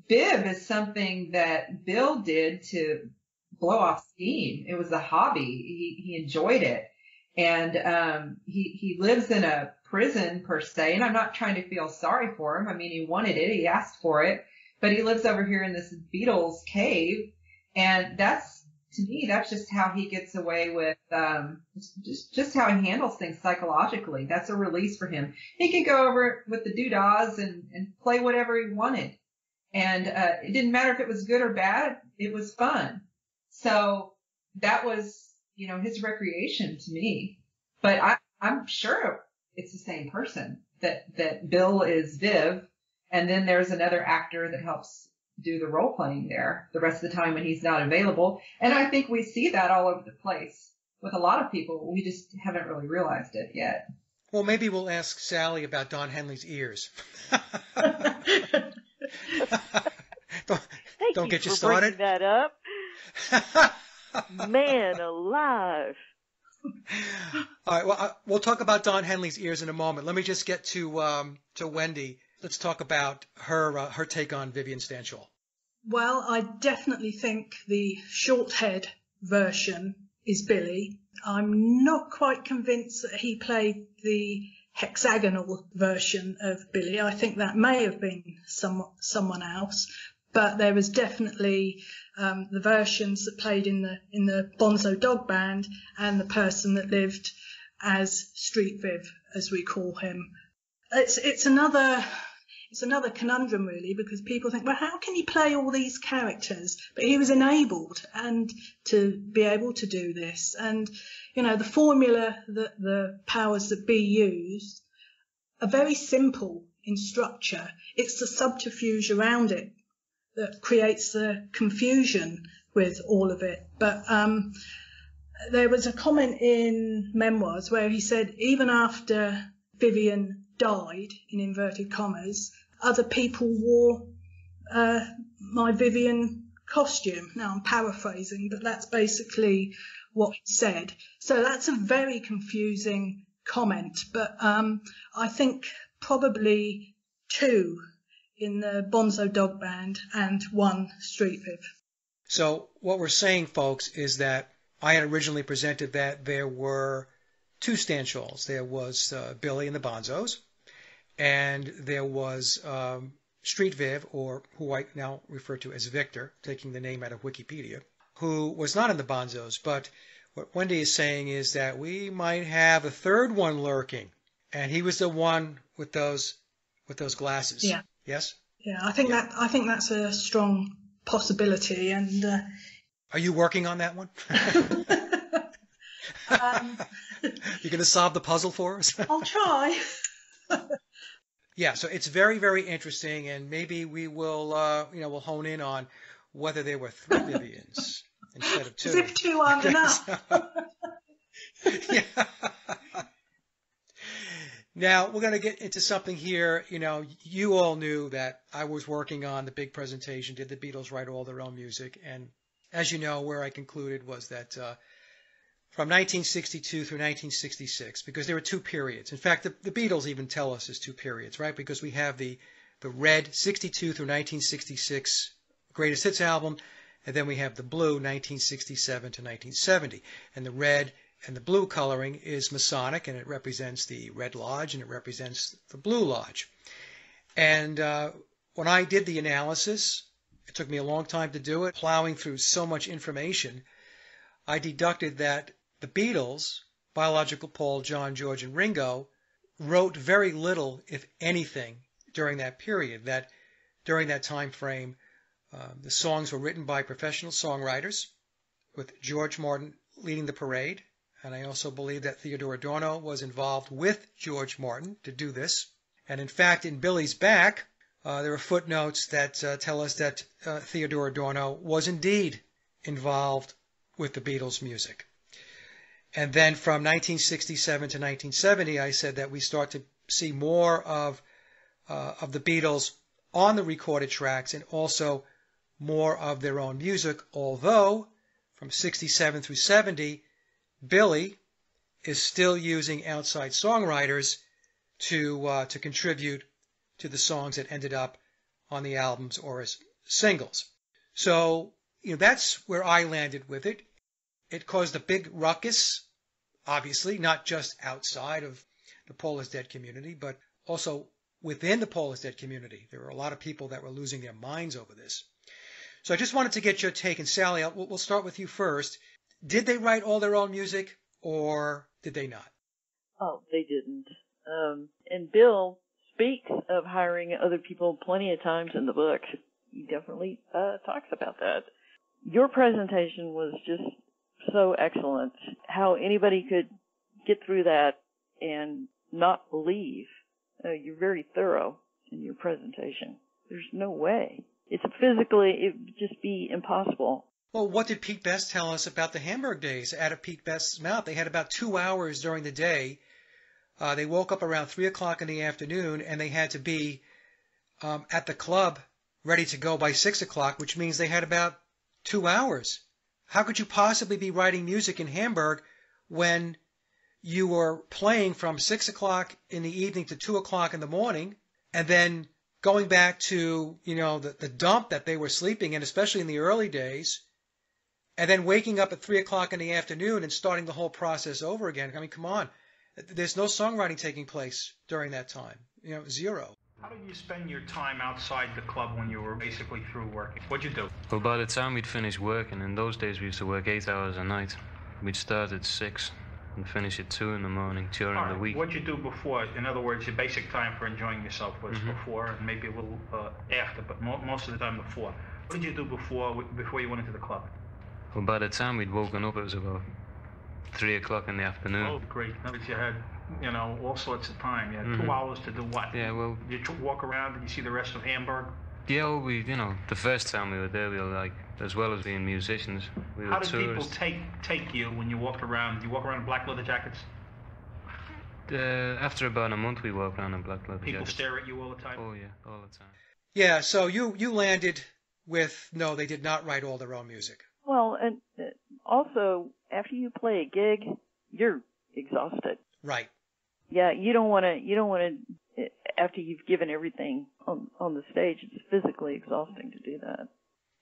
Bib is something that Bill did to blow off steam. It was a hobby. He enjoyed it. And he lives in a prison per se, and I'm not trying to feel sorry for him. I mean, he wanted it, he asked for it, but he lives over here in this Beatles cave, and that's, to me, that's just how he gets away with just how he handles things psychologically. That's a release for him. He could go over with the doodahs and play whatever he wanted. And it didn't matter if it was good or bad. It was fun. So that was, his recreation to me. But I'm sure it's the same person, that Bill is Viv. And then there's another actor that helps do the role playing there the rest of the time when he's not available. And I think we see that all over the place with a lot of people. We just haven't really realized it yet. Well, maybe we'll ask Sallie about Don Henley's ears. don't get you started. That up. Man alive. All right. Well, we'll talk about Don Henley's ears in a moment. Let me just get to Wendy. Let's talk about her take on Vivian Stanshall. Well, I definitely think the short head version is Billy. I'm not quite convinced that he played the hexagonal version of Billy. I think that may have been someone else, but there was definitely the versions that played in the Bonzo Dog Band and the person that lived as Street Viv, as we call him. It's another conundrum, really, because people think, well, how can you play all these characters? But he was enabled and to be able to do this. And, the formula that the powers that be used are very simple in structure. It's the subterfuge around it that creates the confusion with all of it. But there was a comment in Memoirs where he said, even after Vivian died, in inverted commas, other people wore my Vivian costume. Now I'm paraphrasing, but that's basically what he said. So that's a very confusing comment, but I think probably 2 in the Bonzo Dog Band and 1 Street Viv. So what we're saying, folks, is that I had originally presented that there were 2 Stanshalls. There was Billy and the Bonzos, and there was Street Viv, or who I now refer to as Victor, taking the name out of Wikipedia, who was not in the Bonzos. But what Wendy is saying is that we might have a 3rd one lurking, and he was the one with those glasses. Yeah. Yes. Yeah, I think that's a strong possibility. And are you working on that one? You're going to solve the puzzle for us? I'll try. Yeah, so it's very, very interesting, and maybe we will, we'll hone in on whether there were 3 Vivians instead of 2. As if 2 aren't enough. Yeah. Now, we're going to get into something here. You all knew that I was working on the big presentation, did the Beatles write all their own music? And as you know, where I concluded was that from 1962 through 1966, because there were 2 periods. In fact, the Beatles even tell us there's 2 periods, right? Because we have the red 62 through 1966 greatest hits album, and then we have the blue 1967 to 1970. And the red and the blue coloring is Masonic, and it represents the Red Lodge, and it represents the Blue Lodge. And when I did the analysis, it took me a long time to do it, plowing through so much information, I deducted that the Beatles, biological Paul, John, George, and Ringo, wrote very little, if anything, during that period. That during that time frame, the songs were written by professional songwriters, with George Martin leading the parade. And I also believe that Theodore Adorno was involved with George Martin to do this. And in fact, in Billy's back, there are footnotes that tell us that Theodore Adorno was indeed involved with the Beatles' music. And then from 1967 to 1970, I said that we start to see more of the Beatles on the recorded tracks and also more of their own music, although from 67 through 70, Billy is still using outside songwriters to contribute to the songs that ended up on the albums or as singles. So, that's where I landed with it. It caused a big ruckus, obviously, not just outside of the Paul is Dead community, but also within the Paul is Dead community. There were a lot of people that were losing their minds over this. So I just wanted to get your take. And Sallie, we'll start with you first. Did they write all their own music, or did they not? Oh, they didn't. And Bill speaks of hiring other people plenty of times in the book. He definitely talks about that. Your presentation was just so excellent. How anybody could get through that and not leave. You're very thorough in your presentation. There's no way. It would just be impossible. Well, what did Pete Best tell us about the Hamburg days? Out of Pete Best's mouth, they had about 2 hours during the day. They woke up around 3 o'clock in the afternoon, and they had to be at the club ready to go by 6 o'clock, which means they had about 2 hours. How could you possibly be writing music in Hamburg when you were playing from 6 o'clock in the evening to 2 o'clock in the morning, and then going back to, the dump that they were sleeping in, especially in the early days, and then waking up at 3 o'clock in the afternoon and starting the whole process over again? I mean, come on. There's no songwriting taking place during that time. Zero. How did you spend your time outside the club when you were basically through working? What'd you do? Well, by the time we'd finish working, in those days we used to work 8 hours a night. We'd start at 6 and finish at 2 in the morning during the week. What'd you do before? In other words, your basic time for enjoying yourself was before and maybe a little after, but most of the time before. What did you do before you went into the club? Well, by the time we'd woken up, it was about 3 o'clock in the afternoon. Oh, great. In other words, you had, all sorts of time. You had 2 hours to do what? Yeah, well... Did you walk around? Did you see the rest of Hamburg? Yeah, well, the first time we were there, we were like, as well as being musicians, we were tourists. How did people take you when you walked around? Did you walk around in black leather jackets? After about a month, we walked around in black leather jackets. People stare at you all the time? Oh, yeah, all the time. Yeah, so you landed with, no, they did not write all their own music. Well, and also, after you play a gig, you're exhausted. Right. Yeah, you don't want to, after you've given everything on the stage, it's physically exhausting to do that.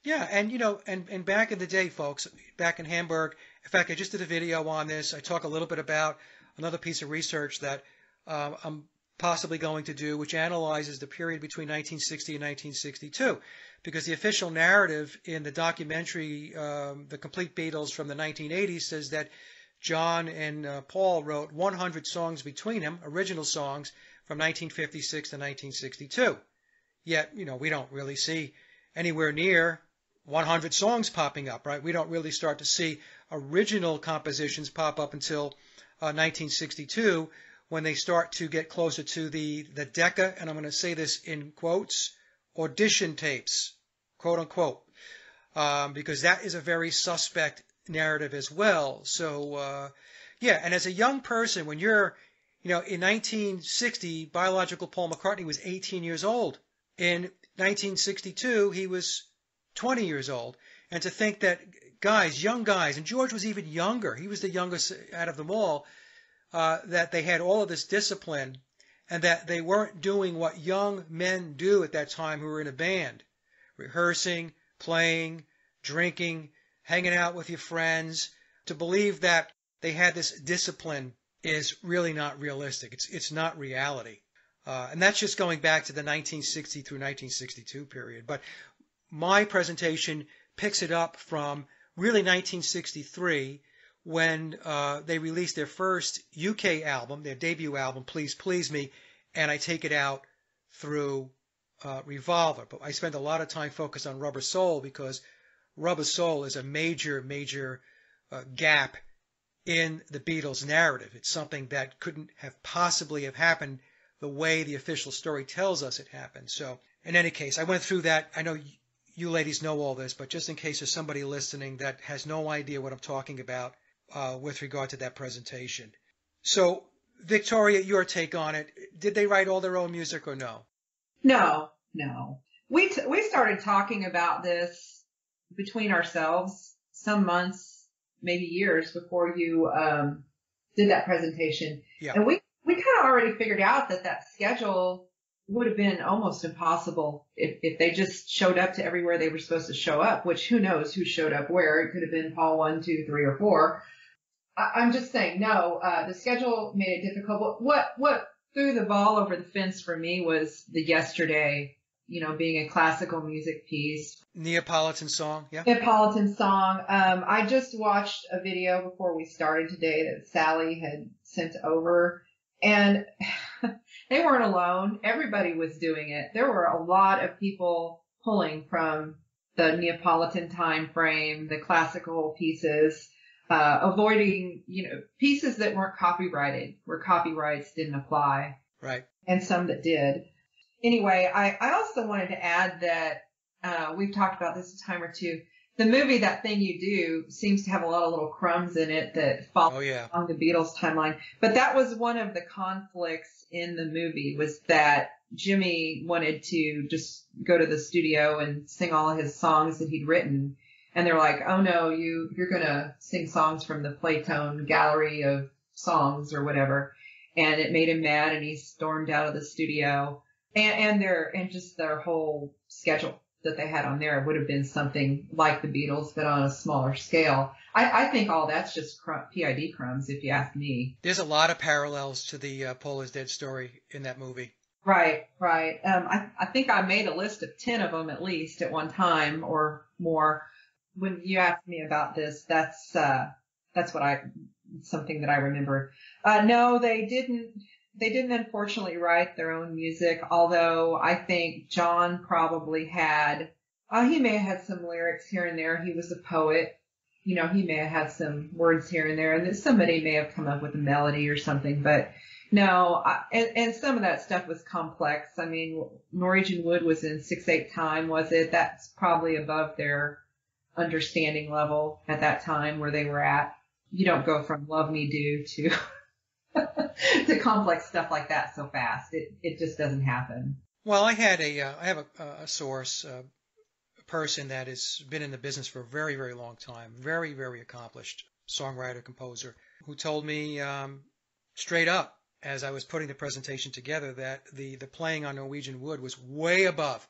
Yeah, and and back in the day, folks, back in Hamburg, in fact, I just did a video on this. I talk a little bit about another piece of research that I'm possibly going to do, which analyzes the period between 1960 and 1962, because the official narrative in the documentary, The Complete Beatles from the 1980s, says that John and Paul wrote 100 songs between them, original songs, from 1956 to 1962. Yet, we don't really see anywhere near 100 songs popping up, right? We don't really start to see original compositions pop up until 1962, when they start to get closer to the Decca, and I'm going to say this in quotes, audition tapes, quote unquote, because that is a very suspect narrative as well. So, yeah, and as a young person, when you're, in 1960, biological Paul McCartney was 18 years old. In 1962, he was 20 years old. And to think that young guys, and George was even younger, he was the youngest out of them all, that they had all of this discipline and that they weren't doing what young men do at that time who were in a band, rehearsing, playing, drinking, hanging out with your friends. To believe that they had this discipline is really not realistic. It's not reality. And that's just going back to the 1960 through 1962 period. But my presentation picks it up from really 1963, when they released their first UK album, their debut album, Please Please Me, and I take it out through Revolver. But I spend a lot of time focused on Rubber Soul, because Rubber Soul is a major, major gap in the Beatles' narrative. It's something that couldn't have possibly have happened the way the official story tells us it happened. So, in any case, I went through that. I know you ladies know all this, but just in case there's somebody listening that has no idea what I'm talking about with regard to that presentation. So, Victoria, your take on it. Did they write all their own music or no? No. We started talking about this between ourselves some months, maybe years before you did that presentation. Yeah. And we kind of already figured out that schedule would have been almost impossible if they just showed up to everywhere they were supposed to show up, which who knows who showed up where. It could have been Paul 1, 2, 3, or 4. I'm just saying, no, the schedule made it difficult. But what threw the ball over the fence for me was the Yesterday, being a classical music piece. Neapolitan song, yeah. Neapolitan song. I just watched a video before we started today that Sallie had sent over, and they weren't alone. Everybody was doing it. There were a lot of people pulling from the Neapolitan time frame, the classical pieces, avoiding, pieces that weren't copyrighted, where copyrights didn't apply. Right. And some that did. Anyway, I also wanted to add that we've talked about this a time or two. The movie That Thing You Do seems to have a lot of little crumbs in it that follow along the Beatles timeline. But that was one of the conflicts in the movie, was that Jimmy wanted to just go to the studio and sing all of his songs that he'd written. And they're like, oh no, you're going to sing songs from the Playtone gallery of songs or whatever. And it made him mad, and he stormed out of the studio. And just their whole schedule that they had on there would have been something like the Beatles, but on a smaller scale. I think all that's just PID crumbs, if you ask me. There's a lot of parallels to the Paul is Dead story in that movie. Right. I think I made a list of 10 of them at least at one time or more. When you asked me about this, that's something that I remembered. No, they didn't unfortunately write their own music, although I think John probably had, he may have had some lyrics here and there. He was a poet. He may have had some words here and there, and somebody may have come up with a melody or something, but no, and some of that stuff was complex. I mean, Norwegian Wood was in 6/8 time, was it? That's probably above their understanding level at that time where they were at. You don't go from Love Me Do to complex stuff like that so fast. It just doesn't happen. Well, I have a source, a person that has been in the business for a very, very long time, very, very accomplished songwriter, composer, who told me straight up as I was putting the presentation together that the playing on Norwegian Wood was way above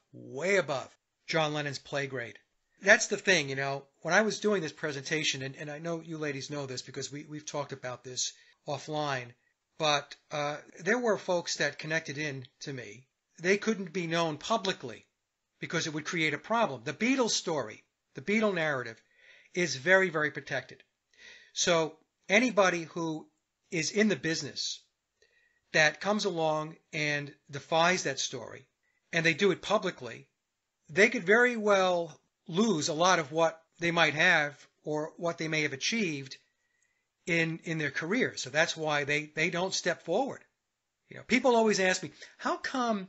John Lennon's play grade. That's the thing, when I was doing this presentation, and I know you ladies know this because we've talked about this offline, but there were folks that connected in to me. They couldn't be known publicly because it would create a problem. The Beatles story, the Beatle narrative, is very, very protected. So anybody who is in the business that comes along and defies that story, and they do it publicly, they could very well lose a lot of what they might have or what they may have achieved in their career. So that's why they don't step forward. People always ask me, how come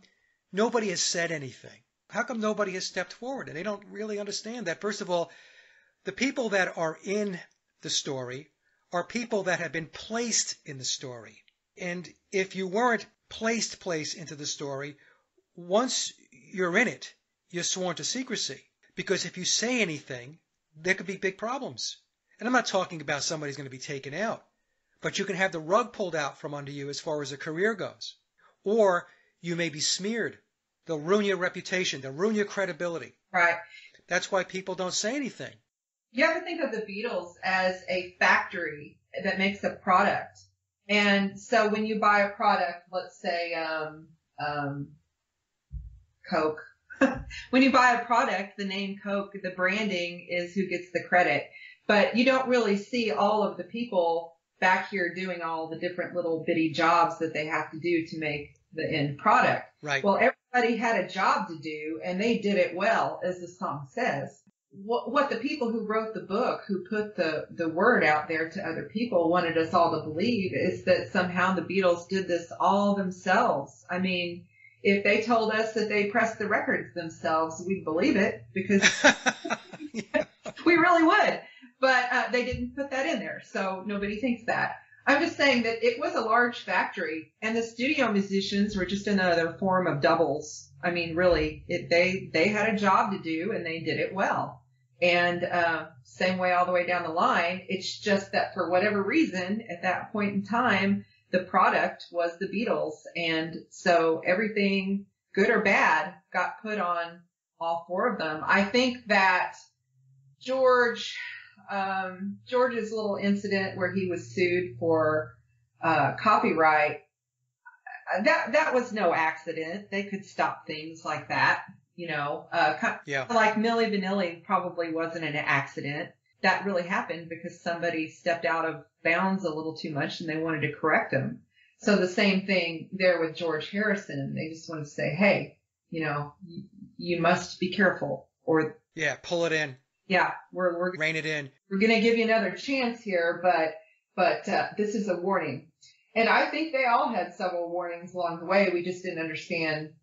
nobody has said anything? How come nobody has stepped forward? And they don't really understand that. First of all, the people that are in the story are people that have been placed in the story. And if you weren't placed into the story, once you're in it, you're sworn to secrecy. Because if you say anything, there could be big problems. And I'm not talking about somebody's going to be taken out, but you can have the rug pulled out from under you as far as a career goes. Or you may be smeared. They'll ruin your reputation. They'll ruin your credibility. Right. That's why people don't say anything. You have to think of the Beatles as a factory that makes a product. And so when you buy a product, let's say Coke, when you buy a product, the name Coke, the branding is who gets the credit. But you don't really see all of the people back here doing all the different little bitty jobs that they have to do to make the end product. Right. Well, everybody had a job to do, and they did it well, as the song says. What the people who wrote the book, who put the word out there to other people, wanted us all to believe is that somehow the Beatles did this all themselves. I mean, if they told us that they pressed the records themselves, we'd believe it because we really would. But they didn't put that in there, so nobody thinks that. I'm just saying that it was a large factory, and the studio musicians were just another form of doubles. I mean, really, they had a job to do, and they did it well. And same way all the way down the line. It's just that for whatever reason, at that point in time, the product was the Beatles, and so everything good or bad, got put on all four of them. I think that George's little incident where he was sued for copyright, that was no accident. They could stop things like that, like Milli Vanilli probably wasn't an accident. That really happened because somebody stepped out of bounds a little too much and they wanted to correct him. So the same thing there with George Harrison. They just wanted to say, hey, you must be careful, or pull it in. Yeah, we're rein it in. We're going to give you another chance here, but this is a warning. And I think they all had several warnings along the way. We just didn't understand,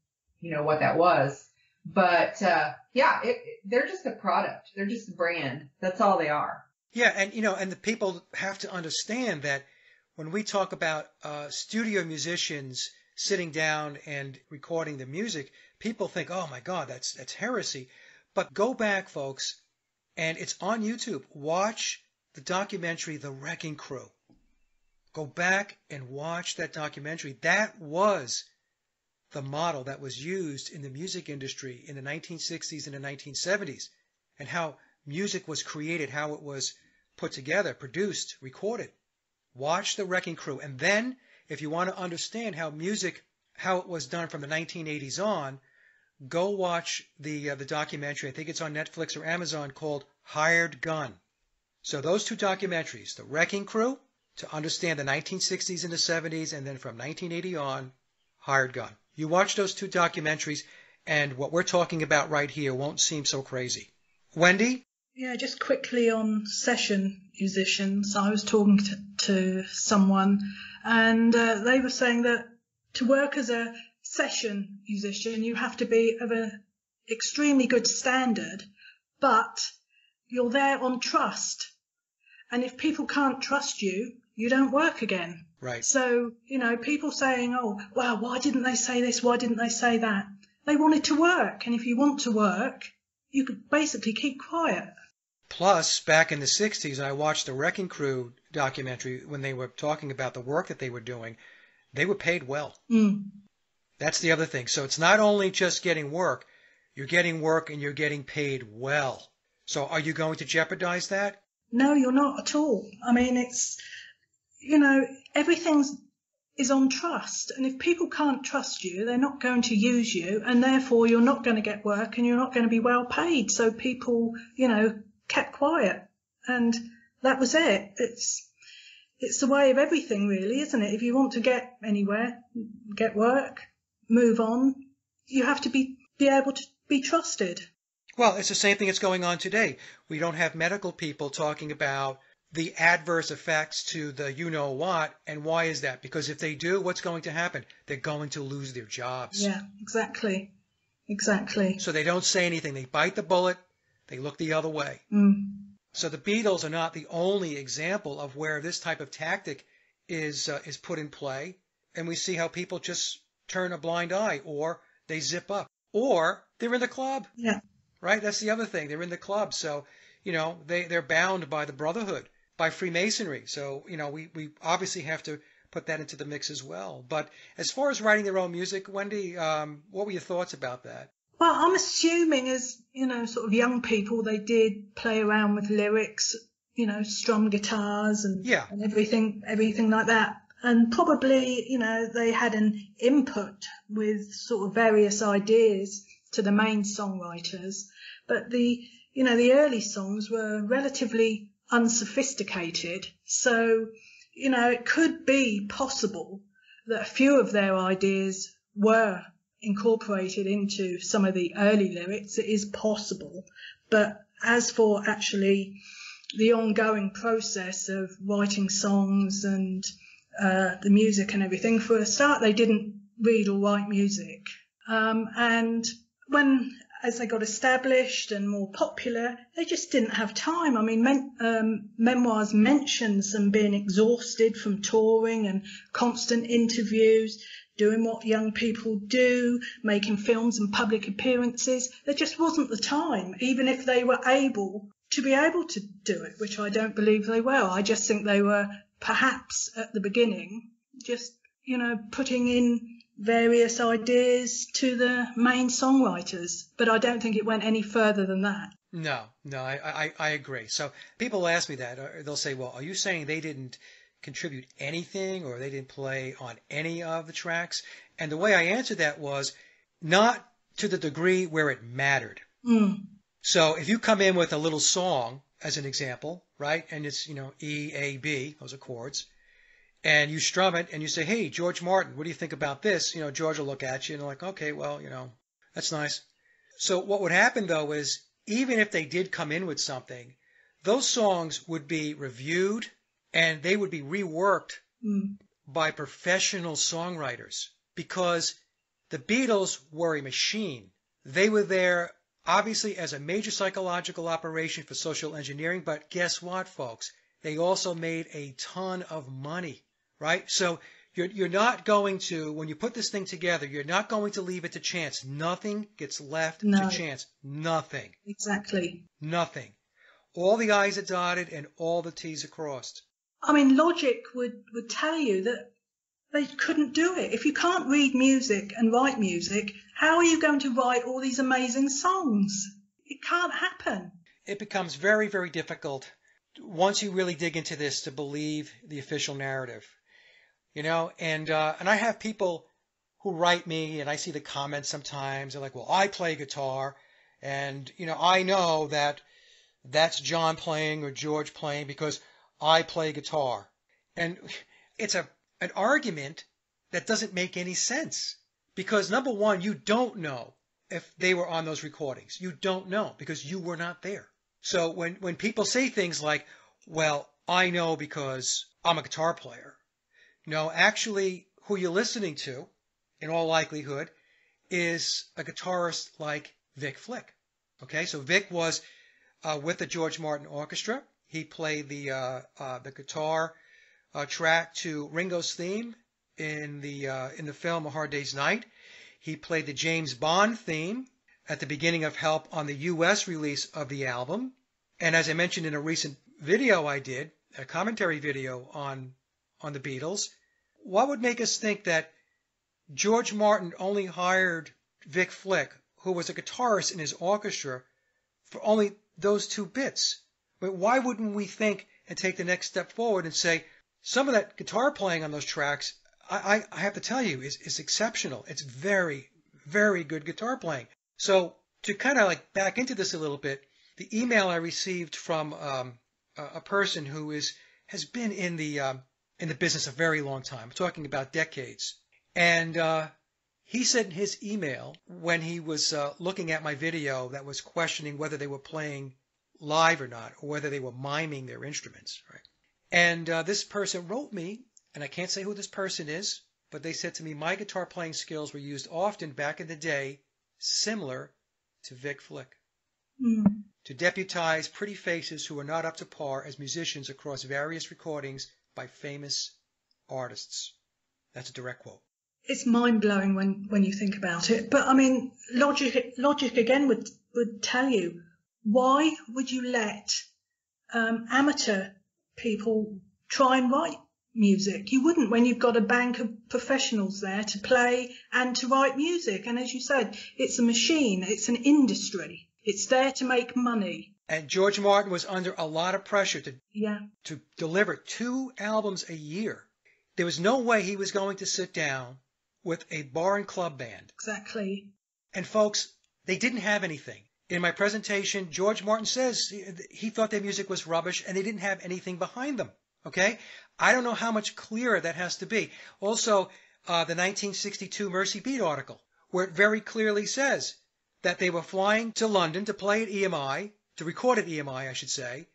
what that was. But they're just a product. They're just a brand. That's all they are. Yeah, and the people have to understand that when we talk about studio musicians sitting down and recording the music, people think, oh my God, that's heresy. But go back, folks, and it's on YouTube. Watch the documentary, The Wrecking Crew. Go back and watch that documentary. That was the model that was used in the music industry in the 1960s and the 1970s, and how music was created, how it was put together, produced, recorded. Watch The Wrecking Crew. And then, if you want to understand how it was done from the 1980s on, go watch the documentary. I think it's on Netflix or Amazon, called Hired Gun. So those two documentaries, The Wrecking Crew, to understand the 1960s and the 70s, and then from 1980 on, Hired Gun. You watch those two documentaries, and what we're talking about right here won't seem so crazy. Wendy? Yeah, just quickly on session musicians. I was talking to someone, and they were saying that to work as a session musician, you have to be of an extremely good standard, but you're there on trust. And if people can't trust you, you don't work again. Right. So, people saying, oh, well, why didn't they say this? Why didn't they say that? They wanted to work. And if you want to work, you could basically keep quiet. Plus, back in the 60s, I watched the Wrecking Crew documentary when they were talking about the work that they were doing. They were paid well. Mm. That's the other thing. So it's not only just getting work. You're getting work and you're getting paid well. So are you going to jeopardize that? No, you're not at all. I mean, it's, everything is on trust. And if people can't trust you, they're not going to use you. And therefore, you're not going to get work and you're not going to be well paid. So people, kept quiet. And that was it. It's the way of everything, really, isn't it? If you want to get anywhere, get work, move on, you have to be able to be trusted. Well, it's the same thing that's going on today. We don't have medical people talking about the adverse effects to the you-know-what, and why is that? Because if they do, what's going to happen? They're going to lose their jobs. Yeah, exactly. So they don't say anything. They bite the bullet. They look the other way. Mm. So the Beatles are not the only example of where this type of tactic is put in play, and we see how people just turn a blind eye, or they zip up, or they're in the club. Yeah. Right? That's the other thing. They're in the club. So, they're bound by the Brotherhood, by Freemasonry. So, we obviously have to put that into the mix as well. But as far as writing their own music, Wendy, what were your thoughts about that? Well, I'm assuming as, sort of young people, they did play around with lyrics, strum guitars and everything like that. And probably, they had an input with sort of various ideas to the main songwriters. But the early songs were relatively unsophisticated. So, it could be possible that a few of their ideas were incorporated into some of the early lyrics. It is possible. But as for actually the ongoing process of writing songs and the music and everything, for a start, they didn't read or write music. And as they got established and more popular, they just didn't have time. I mean, Memoirs mentions them being exhausted from touring and constant interviews, doing what young people do, making films and public appearances. There just wasn't the time, even if they were able to do it, which I don't believe they were. I just think they were perhaps at the beginning just, putting in various ideas to the main songwriters, but I don't think it went any further than that. No, I agree. So people ask me that. They'll say, well, are you saying they didn't contribute anything or they didn't play on any of the tracks? And the way I answered that was not to the degree where it mattered. So if you come in with a little song, as an example, right, and it's, E, A, B, those are chords, and you strum it and you say, hey, George Martin, what do you think about this? George will look at you and like, okay, well, that's nice. So what would happen, though, is even if they did come in with something, those songs would be reviewed and they would be reworked by professional songwriters because the Beatles were a machine. They were there, obviously, as a major psychological operation for social engineering, but guess what, folks? They also made a ton of money, right? So you're not going to, when you put this thing together, you're not going to leave it to chance. Nothing gets left to chance. Nothing. Exactly. Nothing. All the I's are dotted and all the T's are crossed. I mean, logic would tell you that they couldn't do it. If you can't read music and write music, how are you going to write all these amazing songs? It can't happen. It becomes very, very difficult once you really dig into this to believe the official narrative. And I have people who write me and I see the comments sometimes. They're like, well, I play guitar and, I know that that's John playing or George playing because I play guitar. And it's an argument that doesn't make any sense because, number one, you don't know if they were on those recordings. You don't know because you were not there. So when people say things like, well, I know because I'm a guitar player, actually who you're listening to, in all likelihood, is a guitarist like Vic Flick. Okay, so Vic was with the George Martin Orchestra. He played the guitar track to Ringo's theme in the film A Hard Day's Night. He played the James Bond theme at the beginning of Help on the U.S. release of the album. And as I mentioned in a recent video I did, a commentary video on the Beatles, what would make us think that George Martin only hired Vic Flick, who was a guitarist in his orchestra, for only those two bits? But why wouldn't we think and take the next step forward and say, some of that guitar playing on those tracks, I have to tell you, is exceptional. It's very, very good guitar playing. So to kind of like back into this a little bit, the email I received from a person who has been in the business a very long time. I'm talking about decades. And he said in his email, when he was looking at my video that was questioning whether they were playing live or not, or whether they were miming their instruments, right? And this person wrote me, and I can't say who this person is, but they said to me, my guitar playing skills were used often back in the day, similar to Vic Flick. To deputize pretty faces who are not up to par as musicians across various recordings by famous artists. That's a direct quote. It's mind-blowing when you think about it. But, I mean, logic again would tell you, why would you let amateur people try and write music? You wouldn't when you've got a bank of professionals there to play and to write music. And as you said, it's a machine. It's an industry. It's there to make money. And George Martin was under a lot of pressure to deliver 2 albums a year. There was no way he was going to sit down with a bar and club band. Exactly. And folks, they didn't have anything. In my presentation, George Martin says he thought their music was rubbish and they didn't have anything behind them. Okay? I don't know how much clearer that has to be. Also, the 1962 Mercy Beat article, where it very clearly says that they were flying to London to play at EMI, to record at EMI, I should say,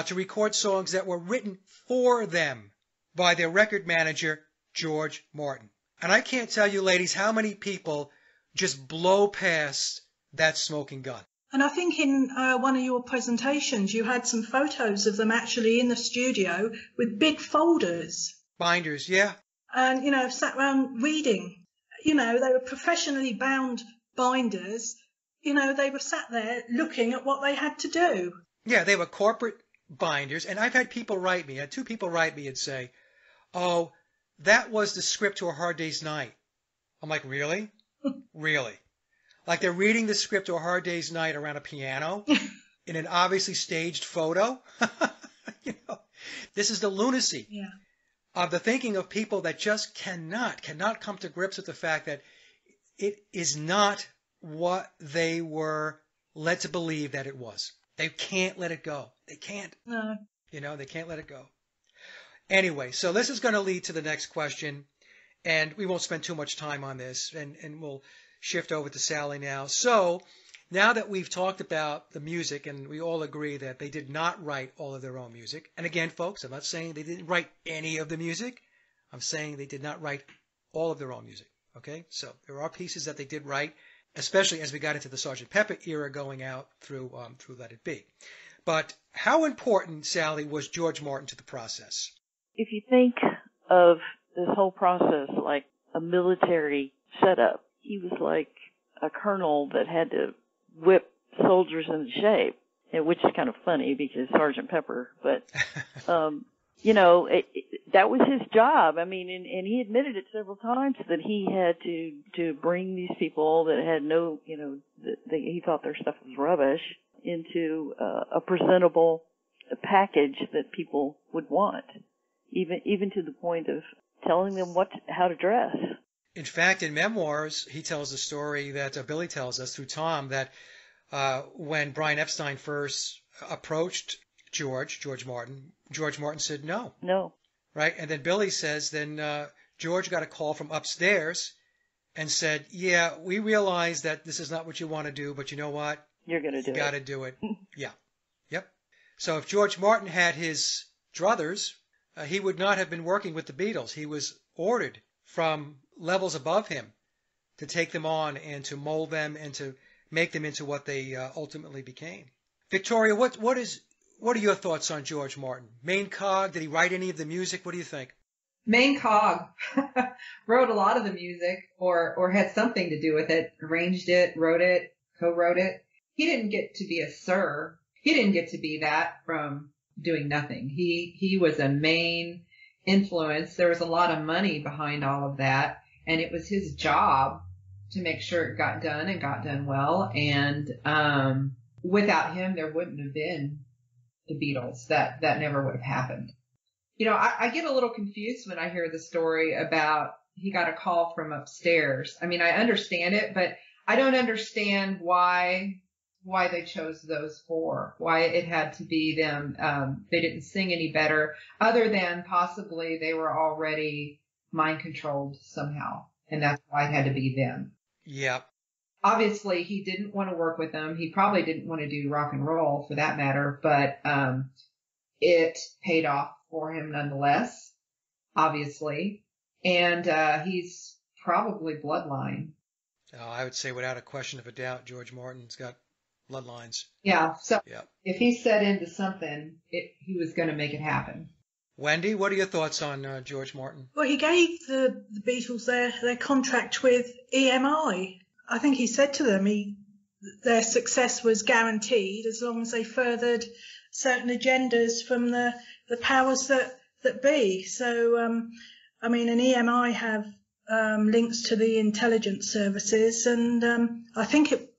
to record songs that were written for them by their record manager, George Martin. And I can't tell you, ladies, how many people just blow past that smoking gun. And I think in one of your presentations, you had some photos of them actually in the studio with big folders. Binders, yeah. And, sat around reading. They were professionally bound binders. They were sat there looking at what they had to do. Yeah, they were corporate binders. And I've had people write me, I had 2 people write me and say, oh, that was the script to A Hard Day's Night. I'm like, really? Really? Like they're reading the script to A Hard Day's Night around a piano in an obviously staged photo. You know, this is the lunacy Yeah. of the thinking of people that just cannot come to grips with the fact that it is not what they were led to believe that it was. They can't let it go. They can't. No. You know, they can't let it go. Anyway, so this is going to lead to the next question, and we won't spend too much time on this, and we'll shift over to Sallie now. So now that we've talked about the music, and we all agree that they did not write all of their own music, and again, folks, I'm not saying they didn't write any of the music. I'm saying they did not write all of their own music. Okay, so there are pieces that they did write, especially as we got into the Sgt. Pepper era going out through Let It Be. But how important, Sallie, was George Martin to the process? If you think of this whole process like a military setup, he was like a colonel that had to whip soldiers into shape, which is kind of funny because Sgt. Pepper, but you know, that was his job. I mean, and he admitted it several times that he had to bring these people that had no, you know, he thought their stuff was rubbish into a presentable package that people would want, even to the point of telling them how to dress. In fact, in memoirs, he tells a story that Billy tells us through Tom that when Brian Epstein first approached George Martin said no. No. Right? And then Billy says then George got a call from upstairs and said, yeah, we realize that this is not what you want to do, but you know what? You're going to do it. You got to do it. Yeah. Yep. So if George Martin had his druthers, he would not have been working with the Beatles. He was ordered from levels above him to take them on and to mold them and to make them into what they ultimately became. Victoria, what are your thoughts on George Martin? Main cog? Did he write any of the music? What do you think? Main cog wrote a lot of the music or had something to do with it, arranged it, wrote it, co-wrote it. He didn't get to be a sir. He didn't get to be that from doing nothing. He was a main influence. There was a lot of money behind all of that, and it was his job to make sure it got done and got done well. And without him, there wouldn't have been the Beatles. That never would have happened. You know, I get a little confused when I hear the story about he got a call from upstairs. I mean, I understand it, but I don't understand why they chose those four, why it had to be them. They didn't sing any better, other than possibly they were already mind controlled somehow, and that's why it had to be them. Yeah. Obviously, he didn't want to work with them. He probably didn't want to do rock and roll for that matter, but it paid off for him nonetheless, obviously. And he's probably bloodline. Oh, I would say without a question of a doubt, George Martin's got bloodlines. Yeah, so Yeah. if he set into something, he was going to make it happen. Wendy, what are your thoughts on George Martin? Well, he gave the Beatles their contract with EMI. I think he said to them their success was guaranteed as long as they furthered certain agendas from the powers that be. So, I mean, an EMI have links to the intelligence services, and I think it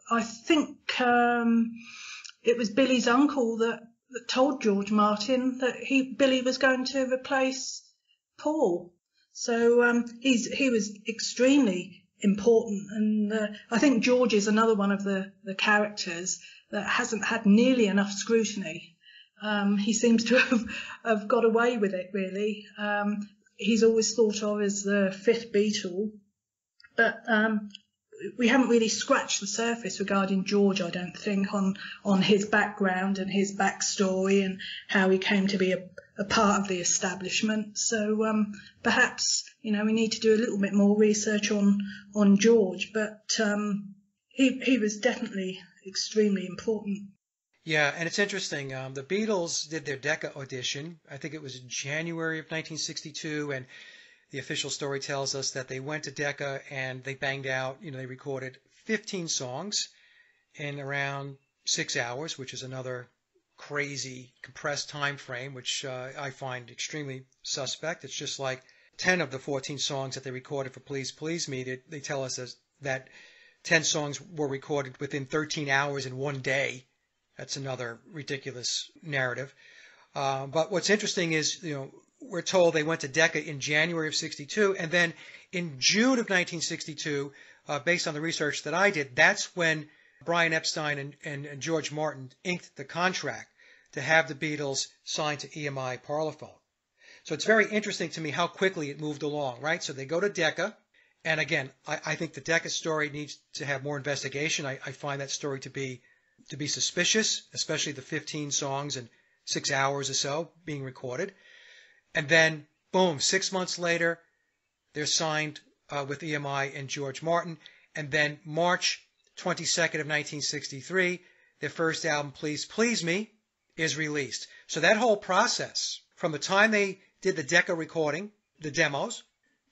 was Billy's uncle that told George Martin that Billy was going to replace Paul. So he was extremely important, and I think George is another one of the characters that hasn't had nearly enough scrutiny. He seems to have got away with it, really. He's always thought of as the fifth Beatle, but we haven't really scratched the surface regarding George, I don't think, on his background and his backstory and how he came to be a part of the establishment. So perhaps, we need to do a little bit more research on George, but he was definitely extremely important. Yeah, and it's interesting. The Beatles did their Decca audition. I think it was in January of 1962, and the official story tells us that they went to Decca and they banged out, they recorded 15 songs in around 6 hours, which is another crazy compressed time frame, which I find extremely suspect. It's just like 10 of the 14 songs that they recorded for Please Please Me, they tell us that 10 songs were recorded within 13 hours in one day. That's another ridiculous narrative. But what's interesting is, we're told they went to Decca in January of 62, and then in June of 1962, based on the research that I did, that's when Brian Epstein and George Martin inked the contract to have the Beatles signed to EMI Parlophone. So it's very interesting to me how quickly it moved along, right? So they go to Decca, and again, I think the Decca story needs to have more investigation. I find that story to be suspicious, especially the 15 songs and 6 hours or so being recorded. And then, boom, 6 months later, they're signed with EMI and George Martin. And then March 22nd of 1963, their first album, Please Please Me, is released. So that whole process, from the time they did the Decca recording, the demos,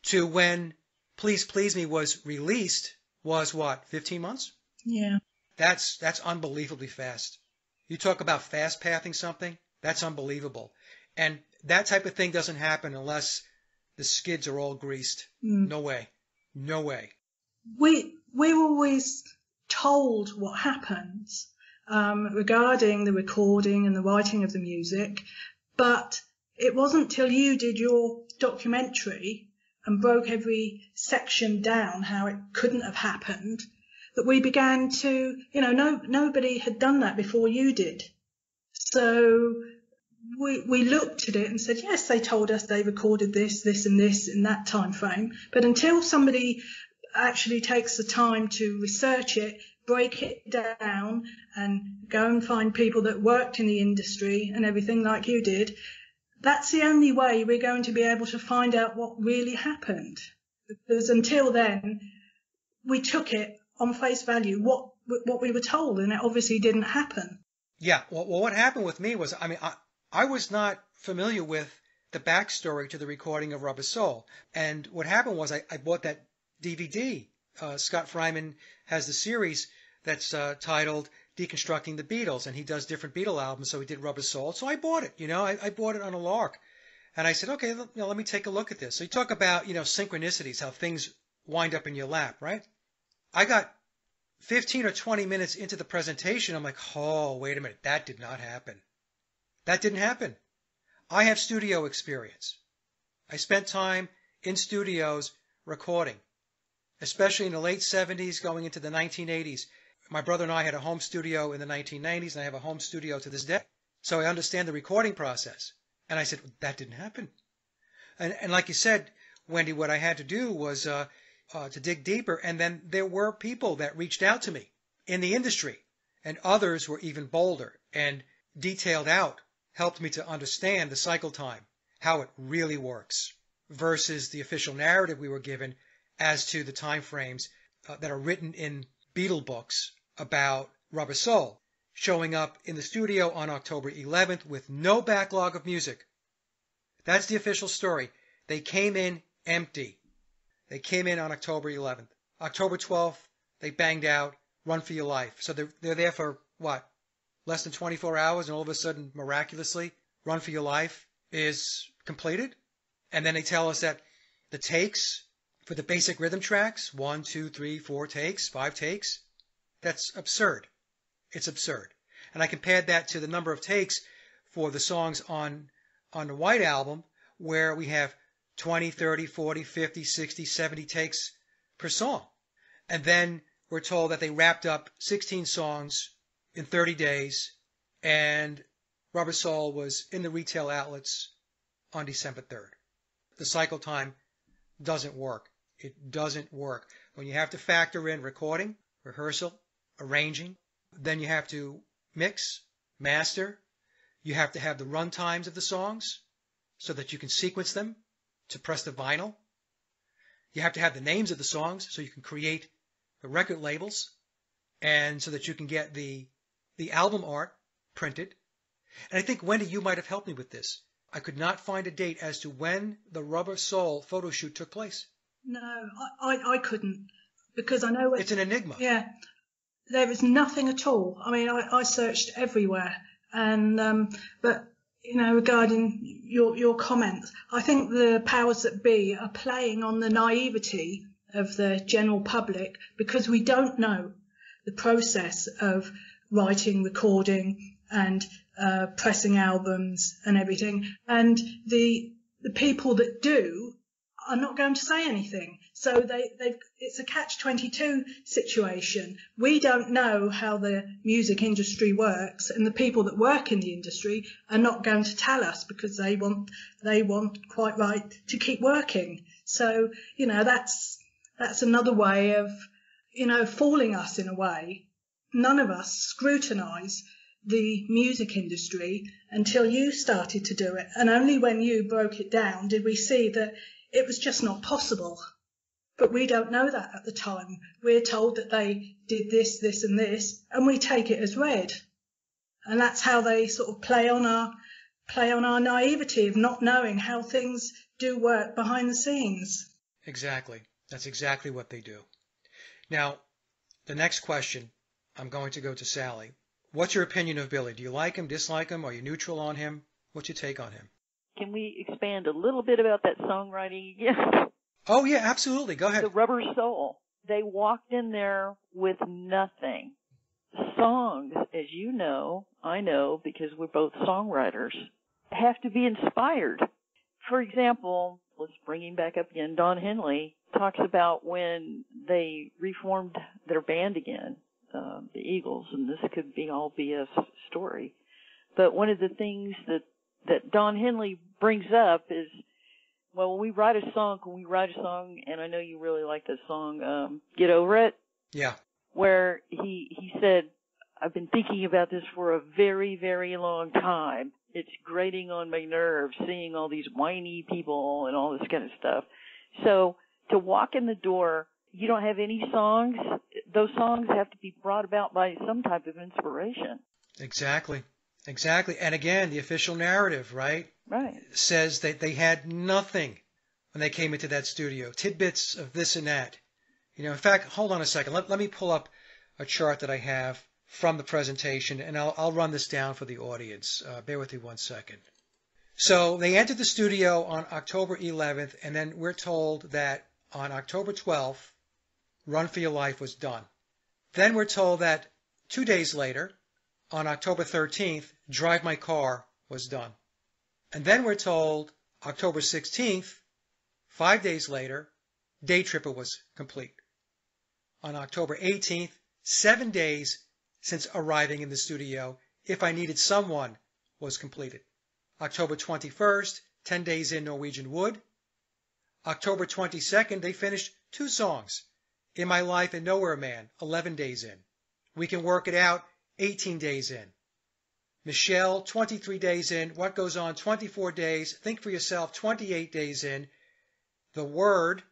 to when Please Please Me was released, was what, 15 months? Yeah. That's unbelievably fast. You talk about fast pathing something, that's unbelievable. And that type of thing doesn't happen unless the skids are all greased. No way. No way. We're always told what happens regarding the recording and the writing of the music, but it wasn't till you did your documentary and broke every section down how it couldn't have happened that we began to, nobody had done that before you did. So we looked at it and said, yes, they told us they recorded this and this in that time frame. But until somebody actually takes the time to research it, break it down and go and find people that worked in the industry and everything like you did, that's the only way we're going to be able to find out what really happened. Because until then, we took it on face value, what we were told, and it obviously didn't happen. Yeah, well, what happened with me was, I was not familiar with the backstory to the recording of Rubber Soul. And what happened was I bought that DVD. Scott Fryman has the series that's titled Deconstructing the Beatles, and he does different Beatle albums, so he did Rubber Soul. So I bought it, I bought it on a lark. And I said, okay, let me take a look at this. So you talk about, synchronicities, how things wind up in your lap, right? I got 15 or 20 minutes into the presentation. I'm like, oh, wait a minute. That did not happen. That didn't happen. I have studio experience. I spent time in studios recording, especially in the late 70s going into the 1980s. My brother and I had a home studio in the 1990s, and I have a home studio to this day. So I understand the recording process. And I said, that didn't happen. And like you said, Wendy, what I had to do was to dig deeper. And then there were people that reached out to me in the industry, and others were even bolder and detailed out, helped me to understand the cycle time, how it really works, versus the official narrative we were given as to the time frames that are written in Beatle books about Rubber Soul, showing up in the studio on October 11th with no backlog of music. That's the official story. They came in empty. They came in on October 11th. October 12th, they banged out Run for Your Life. So they're there for, what, less than 24 hours, and all of a sudden, miraculously, Run for Your Life is completed. And then they tell us that the takes for the basic rhythm tracks, 1, 2, 3, 4 takes, 5 takes, that's absurd. It's absurd. And I compared that to the number of takes for the songs on the White Album, where we have 20, 30, 40, 50, 60, 70 takes per song. And then we're told that they wrapped up 16 songs in 30 days, and Rubber Soul was in the retail outlets on December 3rd. The cycle time doesn't work. It doesn't work. When you have to factor in recording, rehearsal, arranging, then you have to mix, master. You have to have the run times of the songs so that you can sequence them to press the vinyl. You have to have the names of the songs so you can create the record labels, and so that you can get the album art printed. And I think, Wendy, you might have helped me with this. I could not find a date as to when the Rubber Soul photo shoot took place. No, I couldn't, because I know it's an enigma. Yeah, there is nothing at all. I mean, I searched everywhere, and but regarding your comments, I think the powers that be are playing on the naivety of the general public because we don't know the process of writing, recording, and pressing albums and everything. And the people that do are not going to say anything. So it's a catch-22 situation. We don't know how the music industry works, and the people that work in the industry are not going to tell us because they want quite right to keep working. So, that's another way of, fooling us in a way. None of us scrutinise the music industry until you started to do it. And only when you broke it down did we see that it was just not possible. But we don't know that at the time. We're told that they did this, this and this, and we take it as read. And that's how they sort of play on our naivety of not knowing how things do work behind the scenes. Exactly. That's exactly what they do. Now, the next question, I'm going to go to Sallie. What's your opinion of Billy? Do you like him, dislike him? Are you neutral on him? What's your take on him? Can we expand a little bit about that songwriting again? Oh, yeah, absolutely. Go ahead. The Rubber Soul. They walked in there with nothing. Songs, as you know, I know because we're both songwriters, have to be inspired. For example, let's bring him back up again. Don Henley talks about when they reformed their band again, the Eagles, and this could be all be a story. But one of the things that Don Henley brings up is, well, when we write a song, and I know you really like this song, Get Over It. Yeah. Where he said, I've been thinking about this for a very, very long time. It's grating on my nerves seeing all these whiny people and all this kind of stuff. So to walk in the door, you don't have any songs. Those songs have to be brought about by some type of inspiration. Exactly. And again, the official narrative, right? Right. Says that they had nothing when they came into that studio. Tidbits of this and that. In fact, hold on a second. Let me pull up a chart that I have from the presentation, and I'll run this down for the audience. Bear with me one second. So they entered the studio on October 11th, and then we're told that on October 12th, Run for Your Life was done. Then we're told that 2 days later, on October 13th, Drive My Car was done. And then we're told October 16th, 5 days later, Day Tripper was complete. On October 18th, 7 days since arriving in the studio, If I Needed Someone was completed. October 21st, 10 days in, Norwegian Wood. October 22nd, they finished 2 songs, In My Life and Nowhere Man, 11 days in. We Can Work It Out, 18 days in. Michelle, 23 days in. What Goes On, 24 days. Think For Yourself, 28 days in. The Word,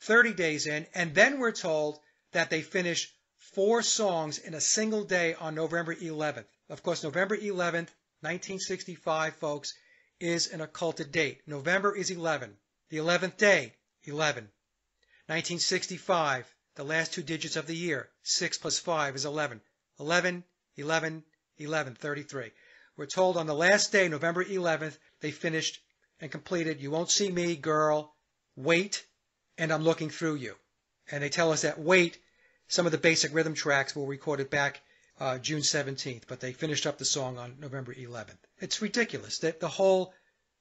30 days in. And then we're told that they finished 4 songs in a single day on November 11th. Of course, November 11th, 1965, folks, is an occulted date. November is 11. The 11th day, 11. 1965, the last 2 digits of the year. 6 plus 5 is 11. 11, 11, 11, 33. We're told on the last day, November 11th, they finished and completed You Won't See Me, Girl, Wait, and I'm Looking Through You. And they tell us that Wait, some of the basic rhythm tracks were recorded back June 17th, but they finished up the song on November 11th. It's ridiculous. The whole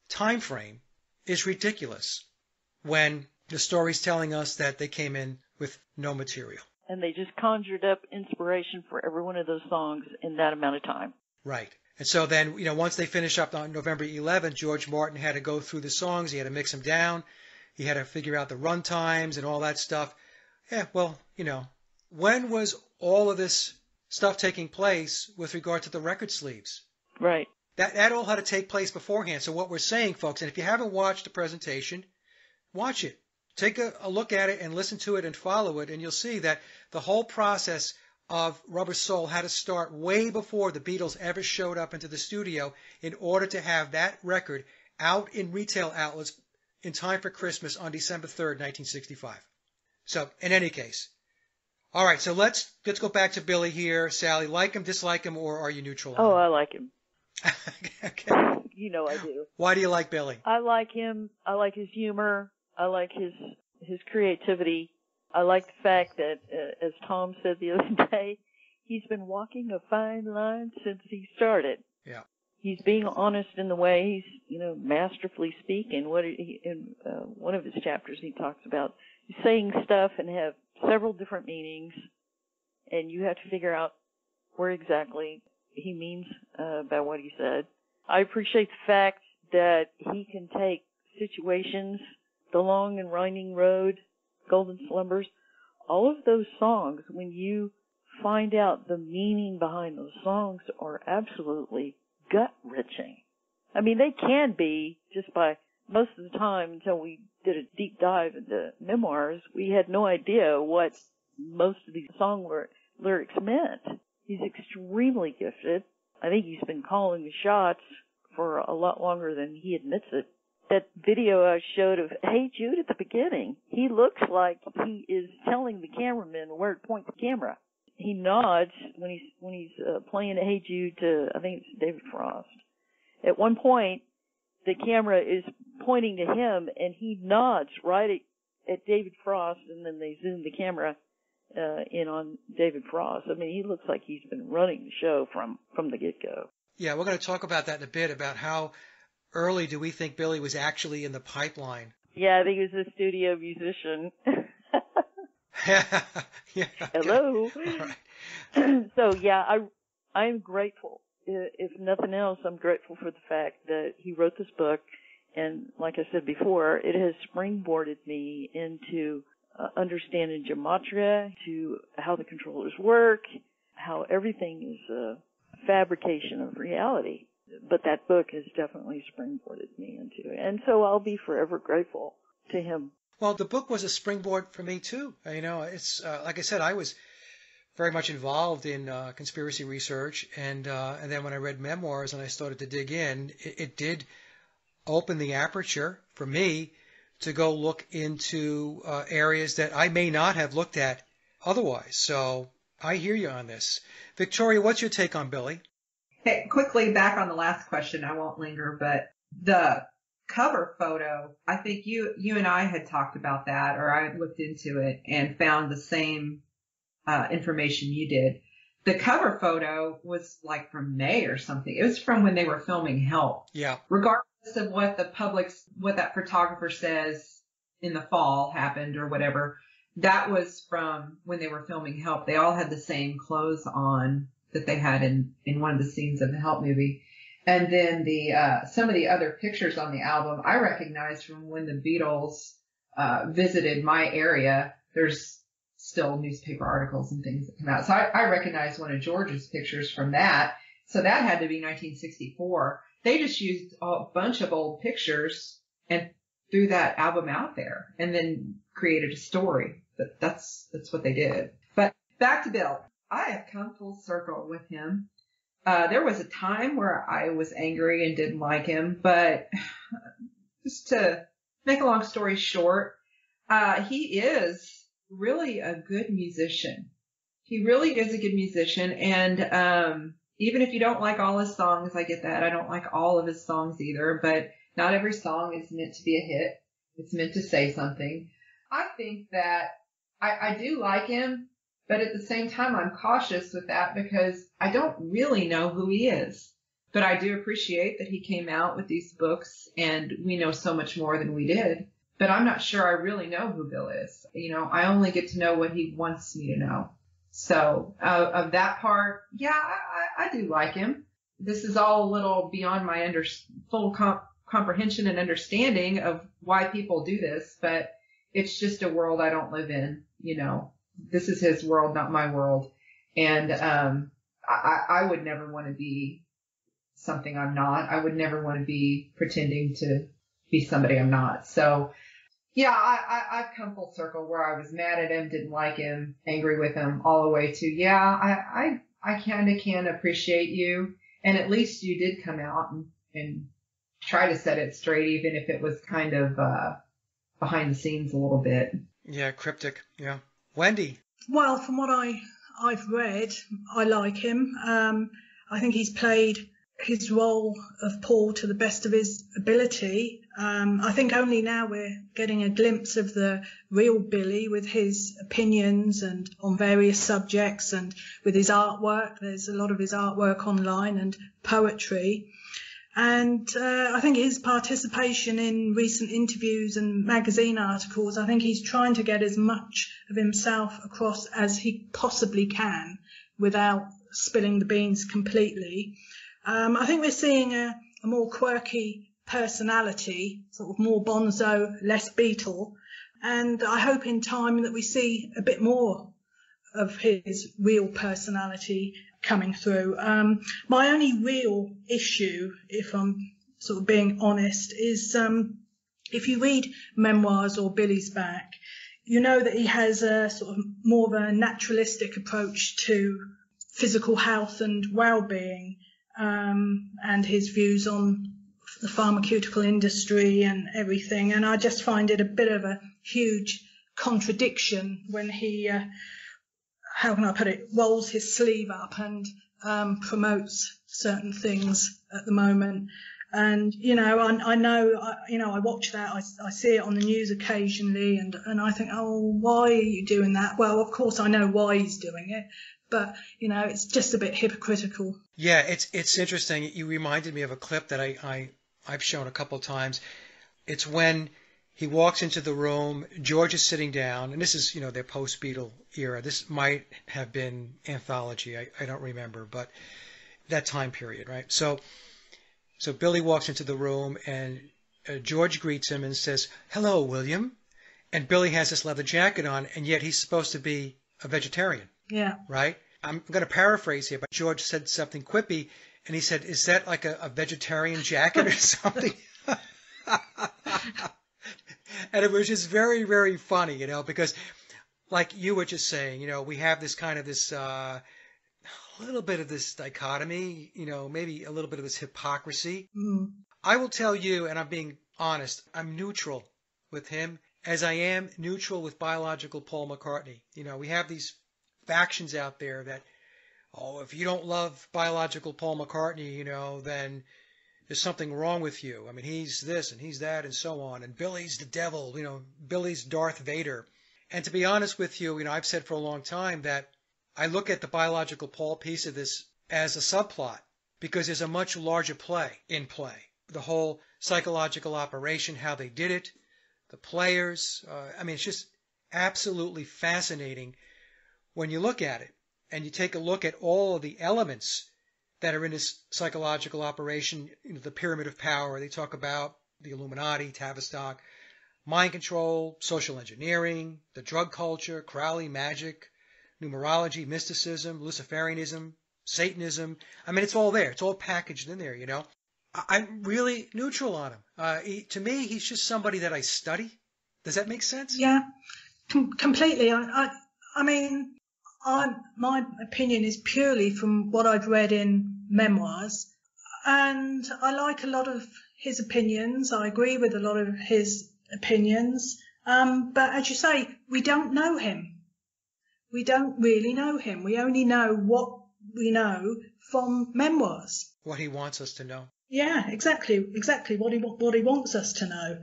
time frame is ridiculous when the story's telling us that they came in with no material. And they just conjured up inspiration for every one of those songs in that amount of time. Right. And so then, once they finished up on November 11th, George Martin had to go through the songs. He had to mix them down. He had to figure out the run times and all that stuff. Yeah, well, when was all of this stuff taking place with regard to the record sleeves? Right. That all had to take place beforehand. So what we're saying, folks, and if you haven't watched the presentation, watch it. Take a look at it and listen to it and follow it, and you'll see that the whole process of Rubber Soul had to start way before the Beatles ever showed up into the studio in order to have that record out in retail outlets in time for Christmas on December 3rd, 1965. So, in any case. All right, so let's go back to Billy here. Sallie, like him, dislike him, or are you neutral? Oh, I like him. Okay. You know I do. Why do you like Billy? I like him. I like his humor. I like his creativity. I like the fact that, as Tom said the other day, he's been walking a fine line since he started. Yeah. He's being honest in the way he's, masterfully speaking. In one of his chapters, he talks about saying stuff and have several different meanings, and you have to figure out where exactly he means by what he said. I appreciate the fact that he can take situations, The Long and Winding Road, Golden Slumbers, all of those songs, when you find out the meaning behind those songs, are absolutely gut-wrenching. I mean, they can be, just by most of the time until we did a deep dive into memoirs, we had no idea what most of these song lyrics meant. He's extremely gifted. I think he's been calling the shots for a lot longer than he admits it. That video I showed of Hey Jude at the beginning, he looks like he is telling the cameraman where to point the camera. He nods when he's playing Hey Jude to, I think it's David Frost. At one point, the camera is pointing to him, and he nods right at David Frost, and then they zoom the camera in on David Frost. I mean, he looks like he's been running the show from the get-go. Yeah, we're going to talk about that in a bit, about how early do we think Billy was actually in the pipeline. Yeah, I think he was a studio musician. Yeah. Hello. All right. So, yeah, I'm grateful. If nothing else, I'm grateful for the fact that he wrote this book. And like I said before, it has springboarded me into understanding gematria, to how the controllers work, how everything is a fabrication of reality. But that book has definitely springboarded me into it. And so I'll be forever grateful to him. Well, the book was a springboard for me, too. It's like I said, I was very much involved in conspiracy research. And then when I read memoirs and I started to dig in, it did open the aperture for me to go look into areas that I may not have looked at otherwise. So I hear you on this. Victoria, what's your take on Billy? Hey, quickly back on the last question, I won't linger, but the cover photo, I think you and I had talked about that, or I looked into it and found the same information you did. The cover photo was like from May or something. It was from when they were filming Help. Yeah. Regardless of what what that photographer says in the fall happened or whatever, that was from when they were filming Help. They all had the same clothes on that they had in one of the scenes of the Help movie. And then some of the other pictures on the album I recognized from when the Beatles visited my area. There's still newspaper articles and things that come out. So I recognized one of George's pictures from that. So that had to be 1964. They just used a bunch of old pictures and threw that album out there and then created a story. That's what they did. But back to Bill. I have come full circle with him. There was a time where I was angry and didn't like him, but just to make a long story short, he is really a good musician. He really is a good musician, and even if you don't like all his songs, I get that. I don't like all of his songs either, but not every song is meant to be a hit. It's meant to say something. I think that I do like him, but at the same time, I'm cautious with that because I don't really know who he is. But I do appreciate that he came out with these books, and we know so much more than we did. But I'm not sure I really know who Bill is. I only get to know what he wants me to know. So of that part, yeah, I do like him. This is all a little beyond my full comprehension and understanding of why people do this, but it's just a world I don't live in. This is his world, not my world. And I would never want to be something I'm not. I would never want to be pretending to be somebody I'm not. So, yeah, I've come full circle where I was mad at him, didn't like him, angry with him, all the way to, yeah, I kind of can appreciate you. And at least you did come out and try to set it straight, even if it was kind of behind the scenes a little bit. Yeah, cryptic. Yeah. Wendy? Well, from what I've read, I like him. I think he's played his role of Paul to the best of his ability. I think only now we're getting a glimpse of the real Billy with his opinions and on various subjects and with his artwork. There's a lot of his artwork online and poetry. And I think his participation in recent interviews and magazine articles, I think he's trying to get as much of himself across as he possibly can without spilling the beans completely. I think we're seeing a more quirky personality, sort of more Bonzo, less Beatle. And I hope in time that we see a bit more of his real personality coming through. My only real issue, if I'm sort of being honest, is if you read memoirs or Billy's back, you know that he has a sort of more of a naturalistic approach to physical health and well-being, and his views on the pharmaceutical industry and everything. And I just find it a bit of a huge contradiction when he, how can I put it, rolls his sleeve up and promotes certain things at the moment. And, you know, I know, I watch that, I see it on the news occasionally, and I think, oh, why are you doing that? Well, of course I know why he's doing it, but, you know, it's just a bit hypocritical. Yeah, it's interesting. You reminded me of a clip that I've shown a couple of times. It's when he walks into the room, George is sitting down, and this is, you know, their post-Beatle era. This might have been Anthology, I don't remember, but that time period, right? So Billy walks into the room, and George greets him and says, "Hello, William." And Billy has this leather jacket on, and yet he's supposed to be a vegetarian. Yeah. Right? I'm going to paraphrase here, but George said something quippy, and he said, "Is that like a vegetarian jacket or something?" And it was just very, very funny, you know, because like you were just saying, you know, we have this kind of this little bit of this dichotomy, you know, maybe a little bit of this hypocrisy. Mm. I will tell you, and I'm being honest, I'm neutral with him as I am neutral with biological Paul McCartney. You know, we have these factions out there that, oh, if you don't love biological Paul McCartney, you know, then there's something wrong with you. I mean, he's this and he's that and so on. And Billy's the devil, you know, Billy's Darth Vader. And to be honest with you, you know, I've said for a long time that I look at the biological Paul piece of this as a subplot because there's a much larger play in play. The whole psychological operation, how they did it, the players. I mean, it's just absolutely fascinating when you look at it and you take a look at all of the elements that are in this psychological operation, you know, the pyramid of power. They talk about the Illuminati, Tavistock, mind control, social engineering, the drug culture, Crowley, magic, numerology, mysticism, Luciferianism, Satanism. I mean, it's all there. It's all packaged in there, you know. I'm really neutral on him. To me, he's just somebody that I study. Does that make sense? Yeah, completely. I mean, my opinion is purely from what I've read in memoirs, and I like a lot of his opinions. I agree with a lot of his opinions, but as you say, we don't know him. We don't really know him. We only know what we know from memoirs. What he wants us to know. Yeah, exactly what he wants us to know.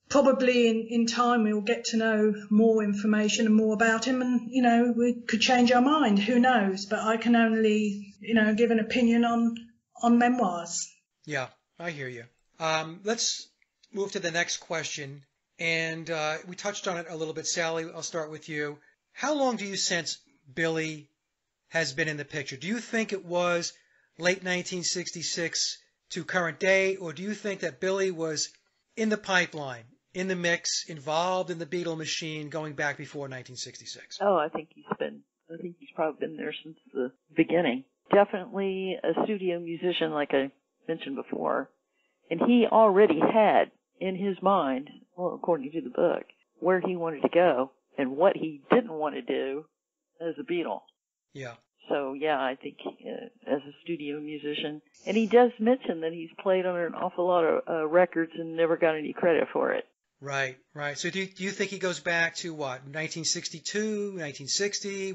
Probably in time we'll get to know more information and more about him, and, you know, we could change our mind. Who knows? But I can only, you know, give an opinion on memoirs. Yeah, I hear you. Let's move to the next question. And we touched on it a little bit. Sallie, I'll start with you. How long do you sense Billy has been in the picture? Do you think it was late 1966 to current day, or do you think that Billy was in the pipeline, in the mix, involved in the Beatle machine going back before 1966? Oh, I think he's probably been there since the beginning. Definitely a studio musician, like I mentioned before. And he already had in his mind, well, according to the book, where he wanted to go and what he didn't want to do as a Beatle. Yeah. So, yeah, I think as a studio musician. And he does mention that he's played on an awful lot of records and never got any credit for it. Right, right. So do you think he goes back to what, 1962, 1960?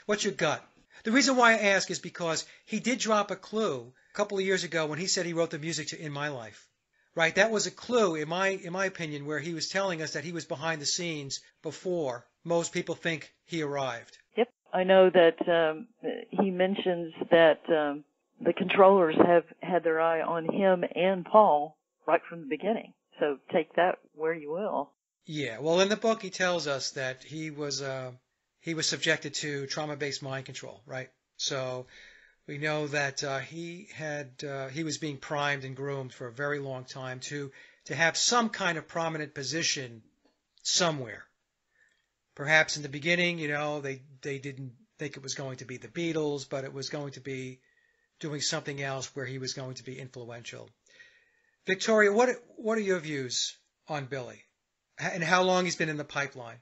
What's your gut? The reason why I ask is because he did drop a clue a couple of years ago when he said he wrote the music to In My Life. Right, that was a clue, in my opinion, where he was telling us that he was behind the scenes before most people think he arrived. Yep, I know that he mentions that the controllers have had their eye on him and Paul right from the beginning. So take that where you will. Yeah, well, in the book he tells us that he was subjected to trauma-based mind control, right? So we know that he was being primed and groomed for a very long time to have some kind of prominent position somewhere. Perhaps in the beginning, they didn't think it was going to be the Beatles, but it was going to be doing something else where he was going to be influential. Victoria, what are your views on Billy and how long he's been in the pipeline?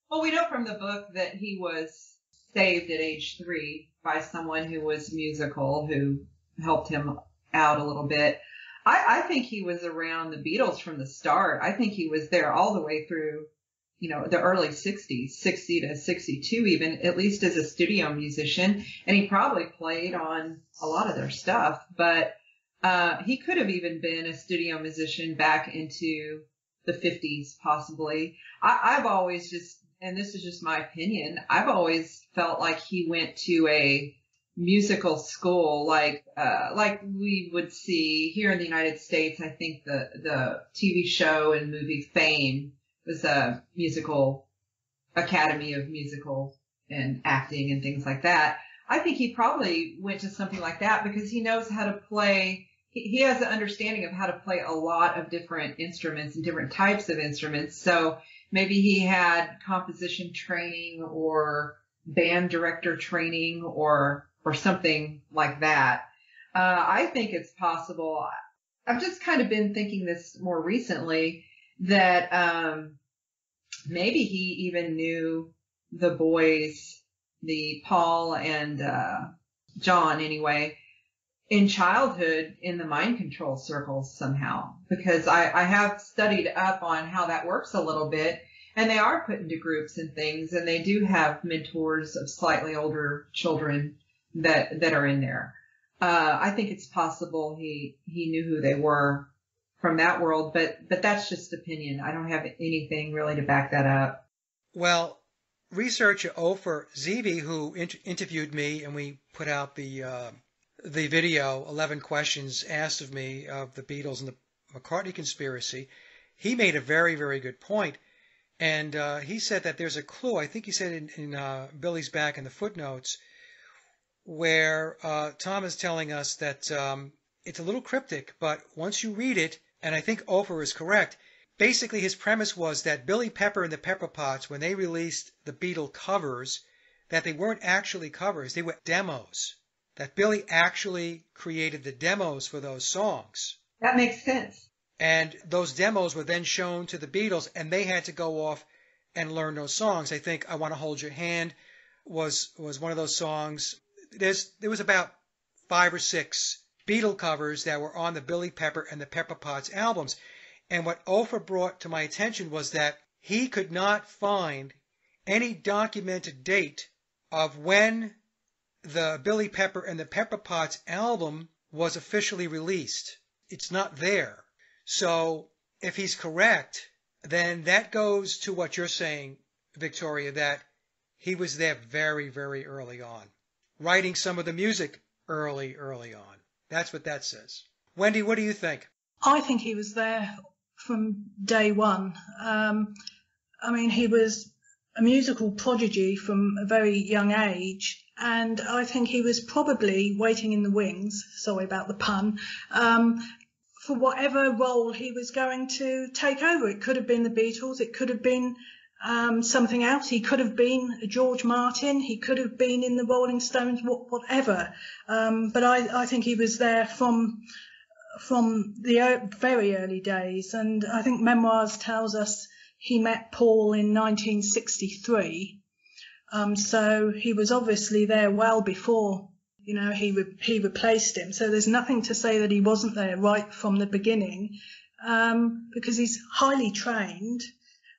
Well, we know from the book that he was saved at age 3 by someone who was musical, who helped him out a little bit. I think he was around the Beatles from the start. I think he was there all the way through, the early 60s, 60 to 62 even, at least as a studio musician. And he probably played on a lot of their stuff, but he could have even been a studio musician back into the 50s, possibly. I've always just, and this is just my opinion, I've always felt like he went to a musical school like we would see here in the United States. I think the TV show and movie Fame was a musical academy of musical and acting and things like that. I think he probably went to something like that because he knows how to play. He has an understanding of how to play a lot of different instruments and different types of instruments. So maybe he had composition training or band director training or something like that. I think it's possible. I've just kind of been thinking this more recently that maybe he even knew the boys, the Paul and John anyway, in childhood in the mind control circles somehow, because I have studied up on how that works a little bit, and they are put into groups and things, and they do have mentors of slightly older children that are in there. I think it's possible he knew who they were from that world, but that's just opinion. I don't have anything really to back that up. Well, researcher Ofer Zevi, who interviewed me, and we put out the video, 11 questions asked of me of the Beatles and the McCartney conspiracy, he made a very, very good point. And he said that there's a clue, I think he said in Billy's back in the footnotes, where Tom is telling us that it's a little cryptic, but once you read it, and I think Ofer is correct, basically his premise was that Billy Pepper and the Pepper Pots, when they released the Beatle covers, that they weren't actually covers, they were demos. That Billy actually created the demos for those songs. That makes sense. And those demos were then shown to the Beatles, and they had to go off and learn those songs. I think I Want to Hold Your Hand was one of those songs. There was about 5 or 6 Beatle covers that were on the Billy Pepper and the Pepper Pots albums. And what Ofer brought to my attention was that he could not find any documented date of when the Billy Pepper and the Pepper Pots album was officially released. It's not there. So if he's correct, then that goes to what you're saying, Victoria, that he was there very, very early on, writing some of the music early on. That's what that says. Wendy, what do you think? I think he was there from day one. I mean, he was a musical prodigy from a very young age, and I think he was probably waiting in the wings, sorry about the pun, for whatever role he was going to take over. It could have been the Beatles, it could have been something else, he could have been George Martin, he could have been in the Rolling Stones, whatever. But I think he was there from the very early days, and I think Memoirs tells us he met Paul in 1963, so he was obviously there well before, he replaced him. So there's nothing to say that he wasn't there right from the beginning, because he's highly trained,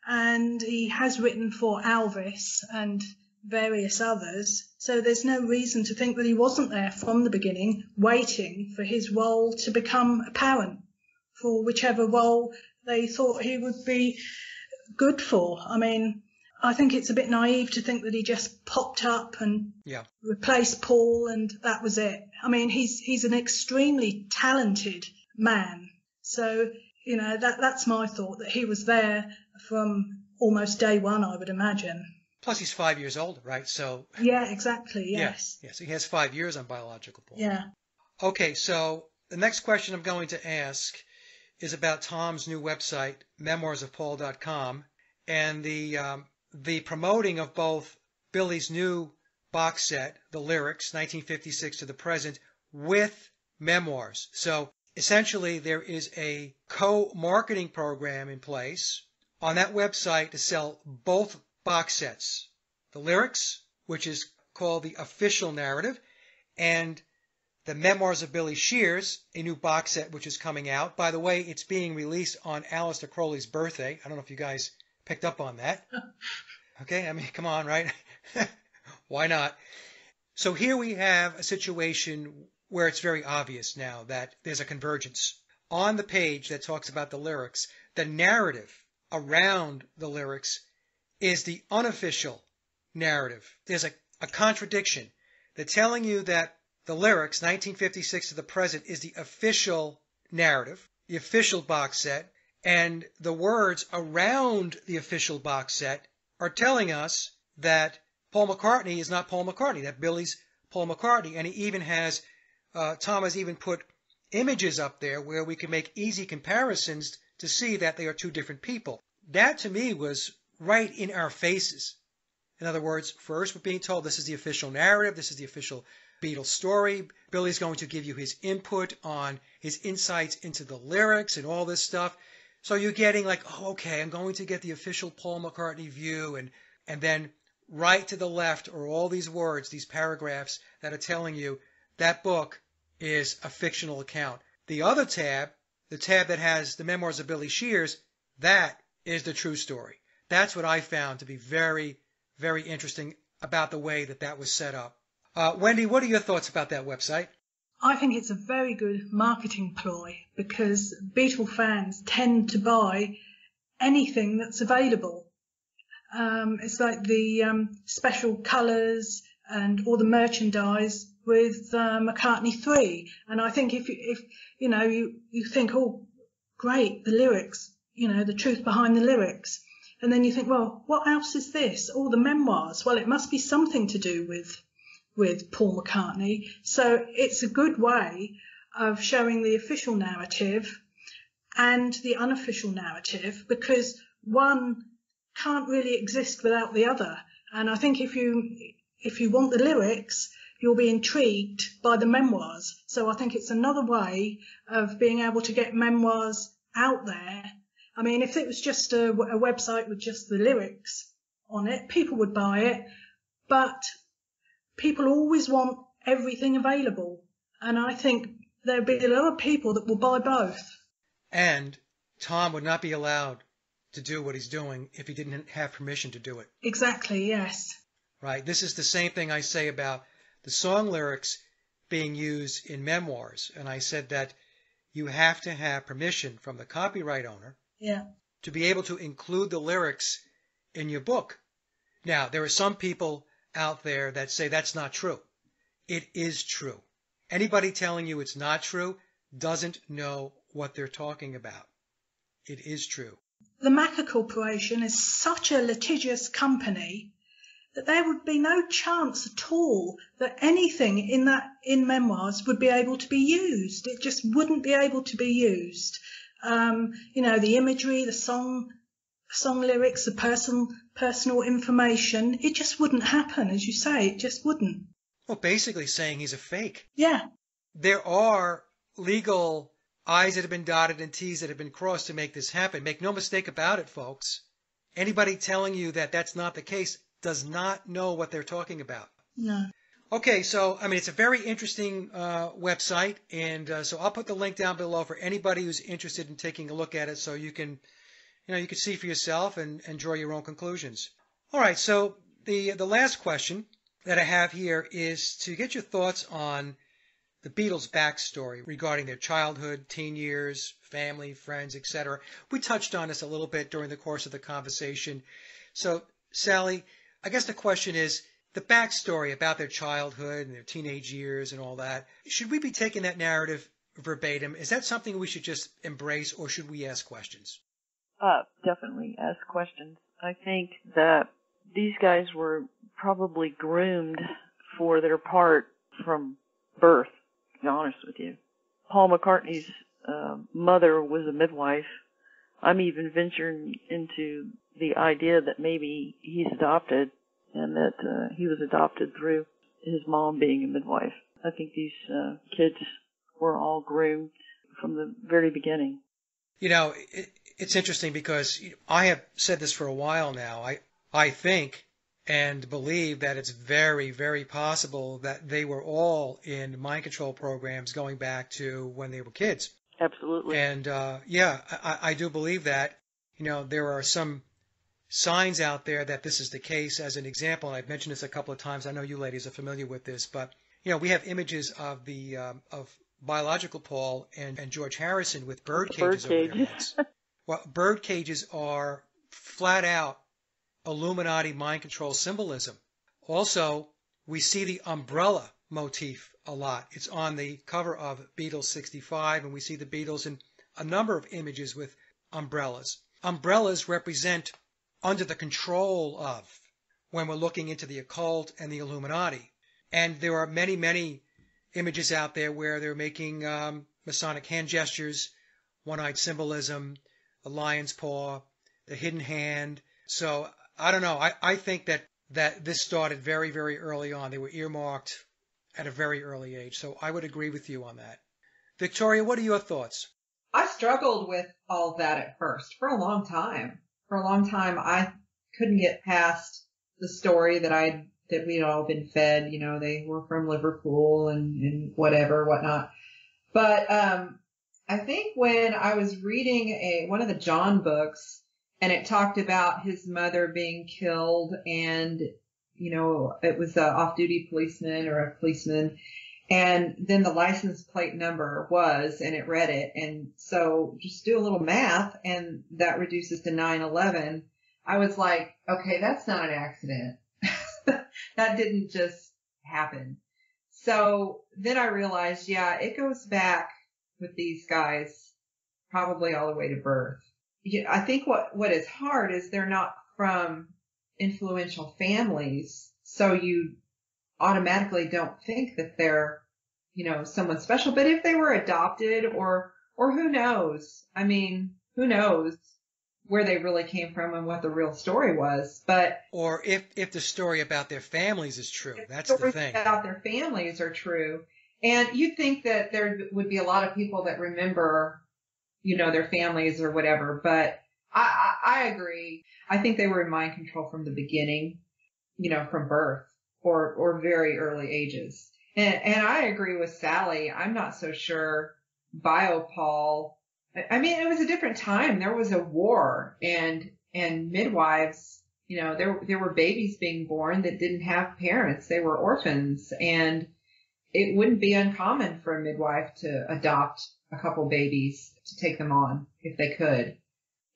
and he has written for Elvis and various others. So there's no reason to think that he wasn't there from the beginning, waiting for his role to become apparent, for whichever role they thought he would be good for. I mean, I think it's a bit naive to think that he just popped up and replaced Paul and that was it. I mean, he's an extremely talented man. So, you know, that's my thought, that he was there from almost day one, I would imagine. Plus, he's 5 years older, right? So yeah, exactly. Yes. Yeah, so he has 5 years on biological Paul. Yeah. Okay, so the next question I'm going to ask is about Tom's new website, memoirsofpaul.com, and the promoting of both Billy's new box set, the lyrics, 1956 to the present, with memoirs. So essentially, there is a co-marketing program in place on that website to sell both box sets, the lyrics, which is called the official narrative, and the Memoirs of Billy Shears, a new box set which is coming out. By the way, it's being released on Aleister Crowley's birthday. I don't know if you guys picked up on that. Okay, I mean, come on, right? Why not? So here we have a situation where it's very obvious now that there's a convergence. On the page that talks about the lyrics, the narrative around the lyrics is the unofficial narrative. There's a contradiction. They're telling you that the lyrics, 1956 to the present, is the official narrative, the official box set, and the words around the official box set are telling us that Paul McCartney is not Paul McCartney, that Billy's Paul McCartney. And he even has, Tom has even put images up there where we can make easy comparisons to see that they are two different people. That to me was right in our faces. In other words, first we're being told this is the official narrative, this is the official Beatles story. Billy's going to give you his input on his insights into the lyrics and all this stuff. So you're getting like, oh, okay, I'm going to get the official Paul McCartney view, and then right to the left are all these words, these paragraphs that are telling you that book is a fictional account. The other tab, the tab that has the Memoirs of Billy Shears, that is the true story. That's what I found to be very, very interesting about the way that that was set up. Wendy, what are your thoughts about that website? I think it's a very good marketing ploy because Beatle fans tend to buy anything that's available. It's like the special colours and all the merchandise with McCartney 3. And I think if you know, you think, oh, great, the lyrics, you know, the truth behind the lyrics. And then you think, well, what else is this? Oh, the memoirs. Well, it must be something to do with Paul McCartney. So it's a good way of showing the official narrative and the unofficial narrative, because one can't really exist without the other. And I think if you want the lyrics, you'll be intrigued by the memoirs. So I think it's another way of being able to get memoirs out there. I mean, if it was just a website with just the lyrics on it, people would buy it. But people always want everything available. And I think there'll be a lot of people that will buy both. And Tom would not be allowed to do what he's doing if he didn't have permission to do it. Exactly, yes. Right. This is the same thing I say about the song lyrics being used in memoirs. And I said that you have to have permission from the copyright owner to be able to include the lyrics in your book. Now, there are some people out there that say that's not true. It is true. Anybody telling you it's not true doesn't know what they're talking about. It is true. The Macca Corporation is such a litigious company that there would be no chance at all that anything in memoirs would be able to be used. It just wouldn't be able to be used. You know, the imagery, the song lyrics, the personal information, it just wouldn't happen, as you say, it just wouldn't. Well, basically saying he's a fake. Yeah. There are legal I's that have been dotted and T's that have been crossed to make this happen. Make no mistake about it, folks. Anybody telling you that that's not the case does not know what they're talking about. No. Okay, so, I mean, it's a very interesting website, and so I'll put the link down below for anybody who's interested in taking a look at it so you can see for yourself and draw your own conclusions. All right, so The last question that I have here is to get your thoughts on the Beatles' backstory regarding their childhood, teen years, family, friends, etc. We touched on this a little bit during the course of the conversation. So, Sallie, I guess the question is the backstory about their childhood and their teenage years and all that. Should we be taking that narrative verbatim? Is that something we should just embrace, or should we ask questions? Definitely ask questions. I think that these guys were probably groomed for their part from birth, to be honest with you. Paul McCartney's mother was a midwife. I'm even venturing into the idea that maybe he's adopted and that he was adopted through his mom being a midwife. I think these kids were all groomed from the very beginning. You know, it's interesting because I have said this for a while now. I think and believe that it's very, very possible that they were all in mind control programs going back to when they were kids. Absolutely. And yeah, I do believe that. You know, there are some signs out there that this is the case. As an example, and I've mentioned this a couple of times. I know you ladies are familiar with this, but you know, we have images of the of biological Paul and George Harrison with bird cages over their heads. Well, bird cages are flat out Illuminati mind control symbolism. Also, we see the umbrella motif a lot. It's on the cover of Beatles 65, and we see the Beatles in a number of images with umbrellas. Umbrellas represent under the control of when we're looking into the occult and the Illuminati. And there are many, many images out there where they're making Masonic hand gestures, one-eyed symbolism, the lion's paw, the hidden hand. So I don't know. I think that this started very, very early on. They were earmarked at a very early age. So I would agree with you on that. Victoria, what are your thoughts? I struggled with all that at first for a long time. For a long time, I couldn't get past the story that we'd all been fed. You know, they were from Liverpool and whatnot. But I think when I was reading one of the John books, and it talked about his mother being killed, and you know, it was an off-duty policeman or a policeman, and then the license plate number was, and it read it, and so just do a little math, and that reduces to 9/11. I was like, okay, that's not an accident. That didn't just happen. So then I realized, yeah, it goes back with these guys probably all the way to birth. Yeah, I think what is hard is they're not from influential families, so you automatically don't think that they're, you know, someone special. But if they were adopted or who knows? I mean, who knows where they really came from and what the real story was. But or if the story about their families is true, that's the thing. Stories about their families are true. And you'd think that there would be a lot of people that remember, you know, their families or whatever. But I agree. I think they were in mind control from the beginning, you know, from birth or very early ages. And I agree with Sallie. I'm not so sure Biopol. I mean, it was a different time. There was a war and midwives, you know, there were babies being born that didn't have parents. They were orphans, and it wouldn't be uncommon for a midwife to adopt a couple babies to take them on if they could.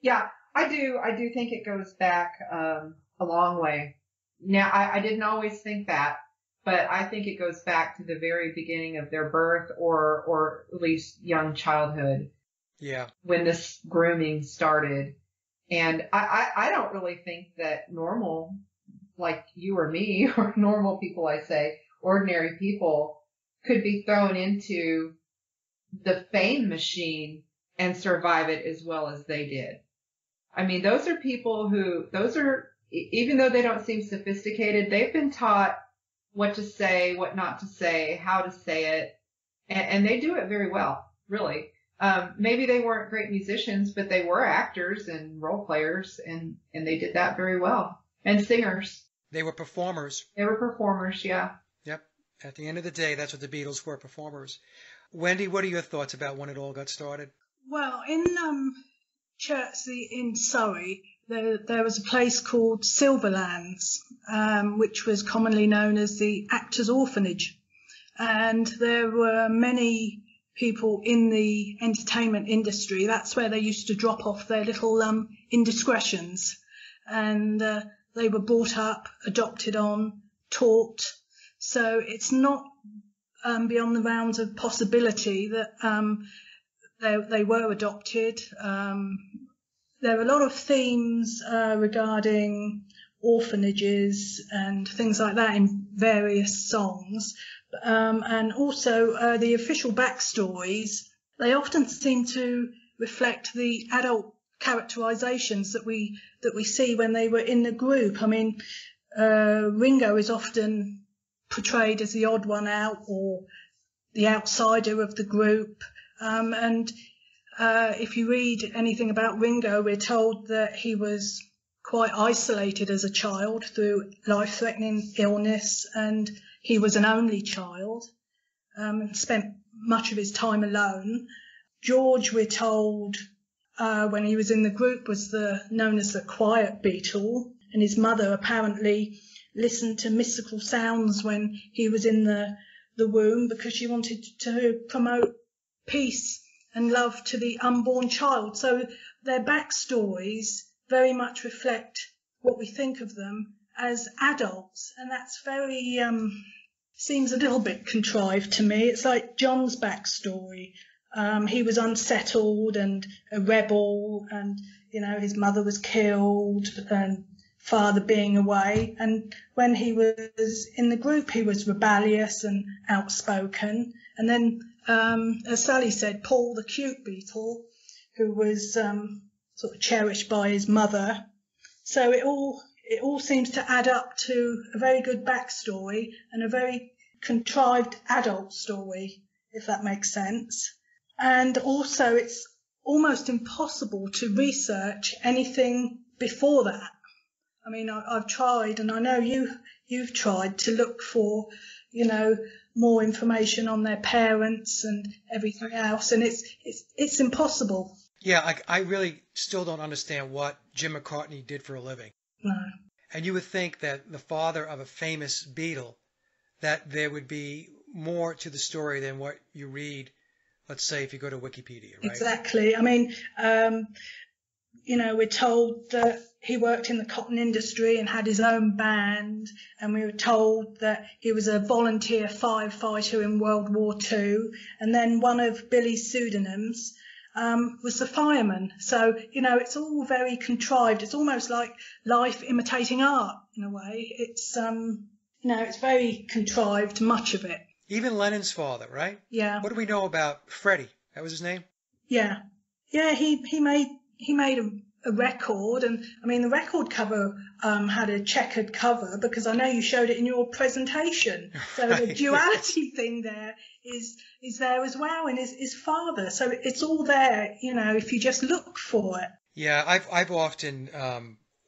Yeah, I do think it goes back a long way. Now, I didn't always think that, but I think it goes back to the very beginning of their birth or at least young childhood. Yeah. When this grooming started. And I don't really think that normal, like you or me, or normal people, I say, ordinary people, could be thrown into the fame machine and survive it as well as they did. I mean, those are people even though they don't seem sophisticated, they've been taught what to say, what not to say, how to say it, and they do it very well, really. Maybe they weren't great musicians, but they were actors and role players, and they did that very well. And singers. They were performers. They were performers, yeah. Yep. At the end of the day, that's what the Beatles were, performers. Wendy, what are your thoughts about when it all got started? Well, in Chertsey in Surrey, there was a place called Silverlands, which was commonly known as the Actors' Orphanage. And there were many people in the entertainment industry. That's where they used to drop off their little indiscretions. And they were brought up, adopted on, taught. So it's not beyond the bounds of possibility that they were adopted. There are a lot of themes regarding orphanages and things like that in various songs. And also the official backstories, they often seem to reflect the adult characterizations that we see when they were in the group. I mean, Ringo is often portrayed as the odd one out or the outsider of the group. And if you read anything about Ringo, we're told that he was quite isolated as a child through life-threatening illness, and he was an only child, and spent much of his time alone. George, we're told, when he was in the group, was known as the quiet Beatle, and his mother apparently listened to mystical sounds when he was in the womb because she wanted to promote peace and love to the unborn child. So their backstories very much reflect what we think of them as adults, and that's very seems a little bit contrived to me. It's like John's backstory. He was unsettled and a rebel, and his mother was killed and father being away, and when he was in the group he was rebellious and outspoken. And then as Sallie said, Paul the cute Beatle, who was sort of cherished by his mother. So it all seems to add up to a very good backstory and a very contrived adult story, if that makes sense. And also it's almost impossible to research anything before that. I mean, I've tried, and I know you've tried to look for, more information on their parents and everything else, and it's impossible. Yeah, I really still don't understand what Jim McCartney did for a living. No. And you would think that the father of a famous Beatle, that there would be more to the story than what you read, let's say, if you go to Wikipedia, right? Exactly. I mean, we're told that he worked in the cotton industry and had his own band, and we were told that he was a volunteer firefighter in World War II, and then one of Billy's pseudonyms was the fireman. So, it's all very contrived. It's almost like life imitating art in a way. It's, it's very contrived, much of it. Even Lennon's father, right? Yeah. What do we know about Freddie? That was his name? Yeah. Yeah, he made a record, and I mean the record cover had a checkered cover because I know you showed it in your presentation. So right. The duality thing there is there as well, and his father. So it's all there, if you just look for it. Yeah, I've often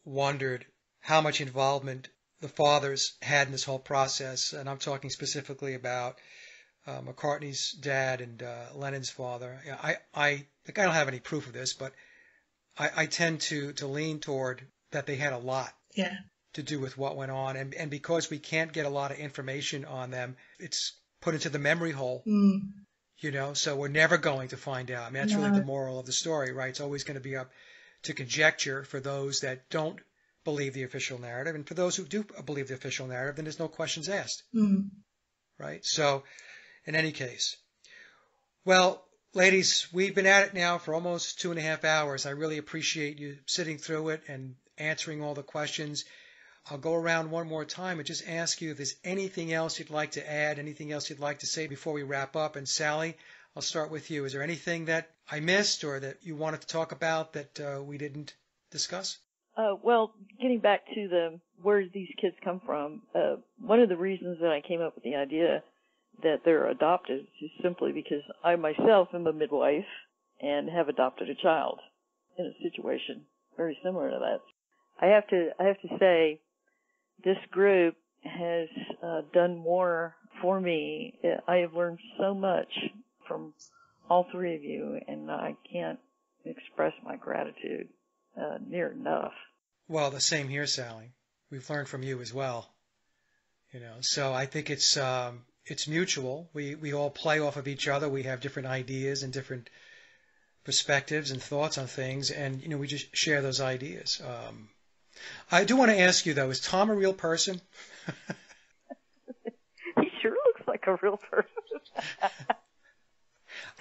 wondered how much involvement the fathers had in this whole process, and I'm talking specifically about McCartney's dad and Lennon's father. I don't have any proof of this, but I tend to lean toward that they had a lot to do with what went on, and because we can't get a lot of information on them, it's put into the memory hole. So we're never going to find out. I mean, that's really the moral of the story, right? It's always going to be up to conjecture for those that don't believe the official narrative, and for those who do believe the official narrative, then there's no questions asked, right? So, in any case, well, ladies, we've been at it now for almost 2.5 hours. I really appreciate you sitting through it and answering all the questions. I'll go around one more time and just ask you if there's anything else you'd like to add, anything else you'd like to say before we wrap up. And Sallie, I'll start with you. Is there anything that I missed or that you wanted to talk about that we didn't discuss? Well, getting back to where these kids come from, one of the reasons that I came up with the idea that they're adopted is simply because I myself am a midwife and have adopted a child in a situation very similar to that. I have to say this group has done more for me. I have learned so much from all three of you, and I can't express my gratitude near enough. Well, the same here, Sally. We've learned from you as well. So I think it's mutual. We all play off of each other. We have different ideas and different perspectives and thoughts on things, and we just share those ideas. I do want to ask you though, is Tom a real person? He sure looks like a real person.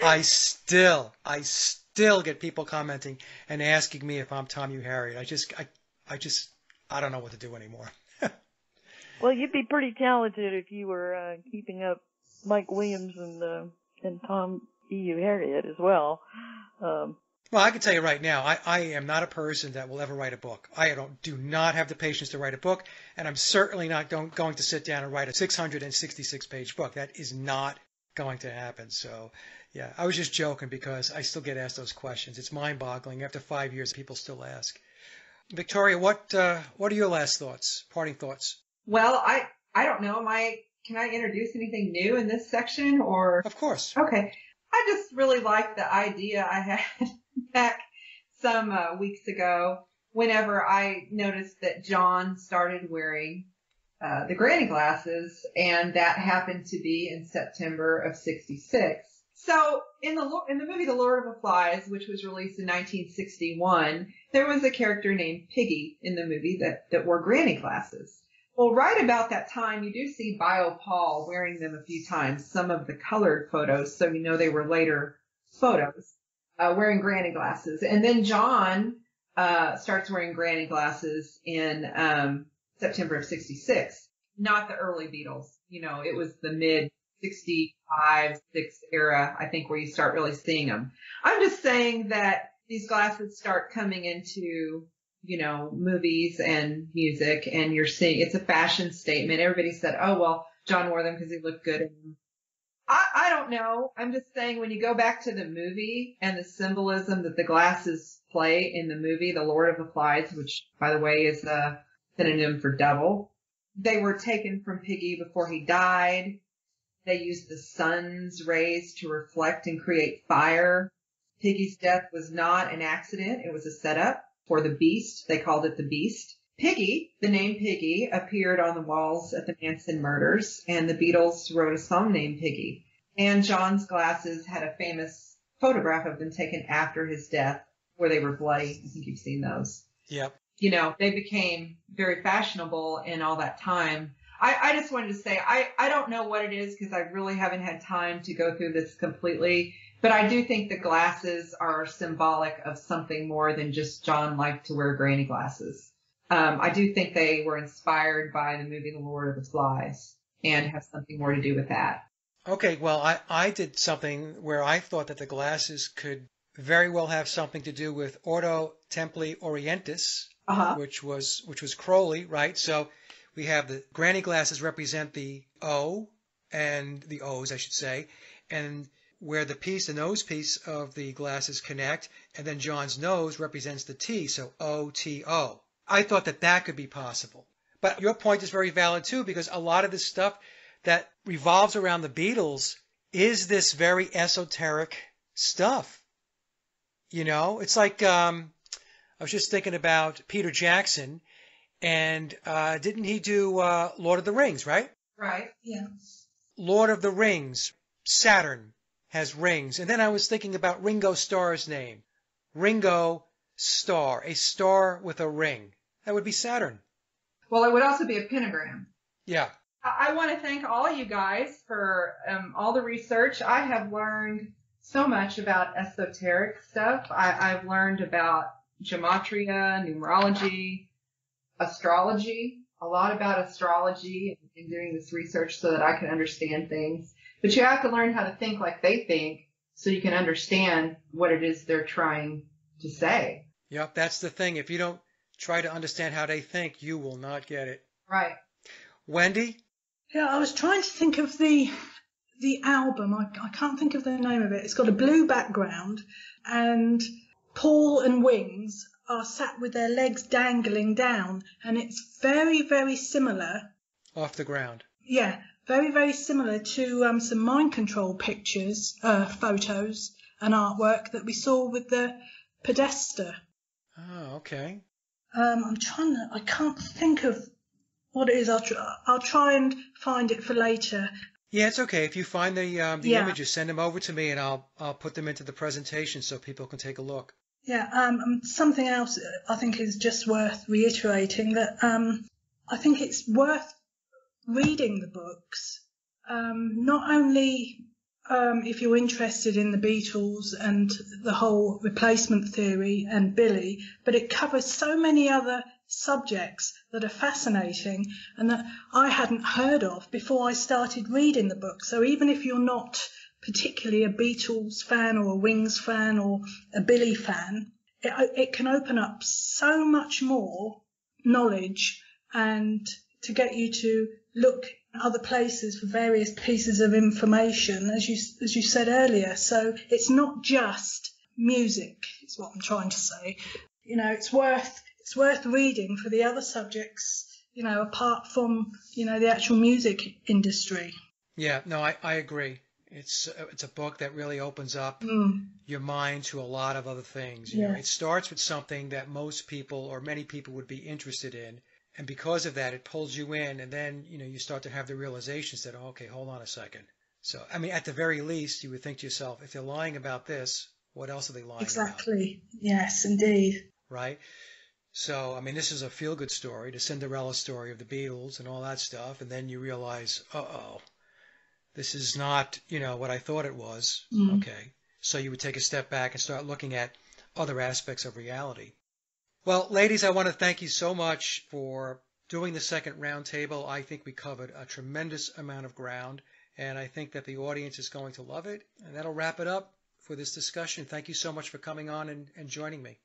I still get people commenting and asking me if I'm Tom U. Harriet. I don't know what to do anymore. Well, you'd be pretty talented if you were keeping up Mike Williams and Tom E.U. Harriet as well. Well, I can tell you right now, I am not a person that will ever write a book. I do not have the patience to write a book, and I'm certainly not going to sit down and write a 666-page book. That is not going to happen. So, yeah, I was just joking because I still get asked those questions. It's mind-boggling. After 5 years, people still ask. Victoria, what are your last thoughts, parting thoughts? Well, I don't know. Can I introduce anything new in this section or? Of course. Okay. I just really like the idea I had back some weeks ago whenever I noticed that John started wearing the granny glasses, and that happened to be in September of '66. So in the movie The Lord of the Flies, which was released in 1961, there was a character named Piggy in the movie that wore granny glasses. Well, right about that time, you do see Bio Paul wearing them a few times, some of the colored photos, so you know they were later photos, wearing granny glasses. And then John starts wearing granny glasses in September of '66, not the early Beatles. It was the mid-65, 6 era, I think, where you start really seeing them. I'm just saying that these glasses start coming into movies and music, and you're seeing it's a fashion statement. Everybody said, oh, well, John wore them because he looked good in them. I don't know. I'm just saying when you go back to the movie and the symbolism that the glasses play in the movie, The Lord of the Flies, which, by the way, is a synonym for devil, they were taken from Piggy before he died. They used the sun's rays to reflect and create fire. Piggy's death was not an accident. It was a setup for the Beast. They called it the Beast. Piggy, the name Piggy, appeared on the walls at the Manson murders, and the Beatles wrote a song named Piggy. And John's glasses had a famous photograph of them taken after his death where they were bloody. I think you've seen those. Yep. They became very fashionable in all that time. I just wanted to say, I don't know what it is because I really haven't had time to go through this completely. But I do think the glasses are symbolic of something more than just John liked to wear granny glasses. I do think they were inspired by the movie The Lord of the Flies and have something more to do with that. Okay, well, I did something where I thought that the glasses could very well have something to do with Ordo Templi Orientis, which was Crowley, right? So we have the granny glasses represent the O, and the O's, I should say, and where the nose piece of the glasses connect, and then John's nose represents the T, so O-T-O. I thought that could be possible. But your point is very valid too, because a lot of this stuff that revolves around the Beatles is this very esoteric stuff. It's like, I was just thinking about Peter Jackson, and didn't he do Lord of the Rings, right? Right, yeah. Lord of the Rings, Saturn has rings. And then I was thinking about Ringo Starr's name. Ringo Starr, a star with a ring. That would be Saturn. Well, it would also be a pentagram. Yeah. I want to thank all you guys for all the research. I have learned so much about esoteric stuff. I've learned about gematria, numerology, astrology, a lot about astrology in doing this research so that I can understand things. But you have to learn how to think like they think so you can understand what it is they're trying to say. Yep, that's the thing. If you don't try to understand how they think, you will not get it. Right. Wendy? Yeah, I was trying to think of the album. I can't think of the name of it. It's got a blue background, and Paul and Wings are sat with their legs dangling down, and it's very, very similar. Off the ground. Yeah, very, very similar to some mind control pictures, photos and artwork that we saw with the Podesta. Oh, okay. I can't think of what it is. I'll try and find it for later. Yeah, it's okay. If you find the Yeah. images, send them over to me, and I'll put them into the presentation so people can take a look. Yeah. Something else I think is just worth reiterating, that I think it's worth reading the books, not only if you're interested in the Beatles and the whole replacement theory and Billy, but it covers so many other subjects that are fascinating and that I hadn't heard of before I started reading the book. So even if you're not particularly a Beatles fan or a Wings fan or a Billy fan, it can open up so much more knowledge and to get you to look at other places for various pieces of information, as you said earlier. So it's not just music, is what I'm trying to say. You know, it's worth reading for the other subjects, you know, apart from, you know, the actual music industry. Yeah, no, I agree. It's a book that really opens up your mind to a lot of other things. You know, it starts with something that most people or many people would be interested in. And because of that, it pulls you in, and then, you know, you start to have the realizations that, oh, okay, hold on a second. So, I mean, at the very least, you would think to yourself, if they're lying about this, what else are they lying about? Exactly. Yes, indeed. Right? So, I mean, this is a feel-good story, the Cinderella story of the Beatles and all that stuff, and then you realize, uh-oh, this is not, you know, what I thought it was. Okay. So you would take a step back and start looking at other aspects of reality. Well, ladies, I want to thank you so much for doing the second roundtable. I think we covered a tremendous amount of ground, and I think that the audience is going to love it. And that'll wrap it up for this discussion. Thank you so much for coming on and joining me.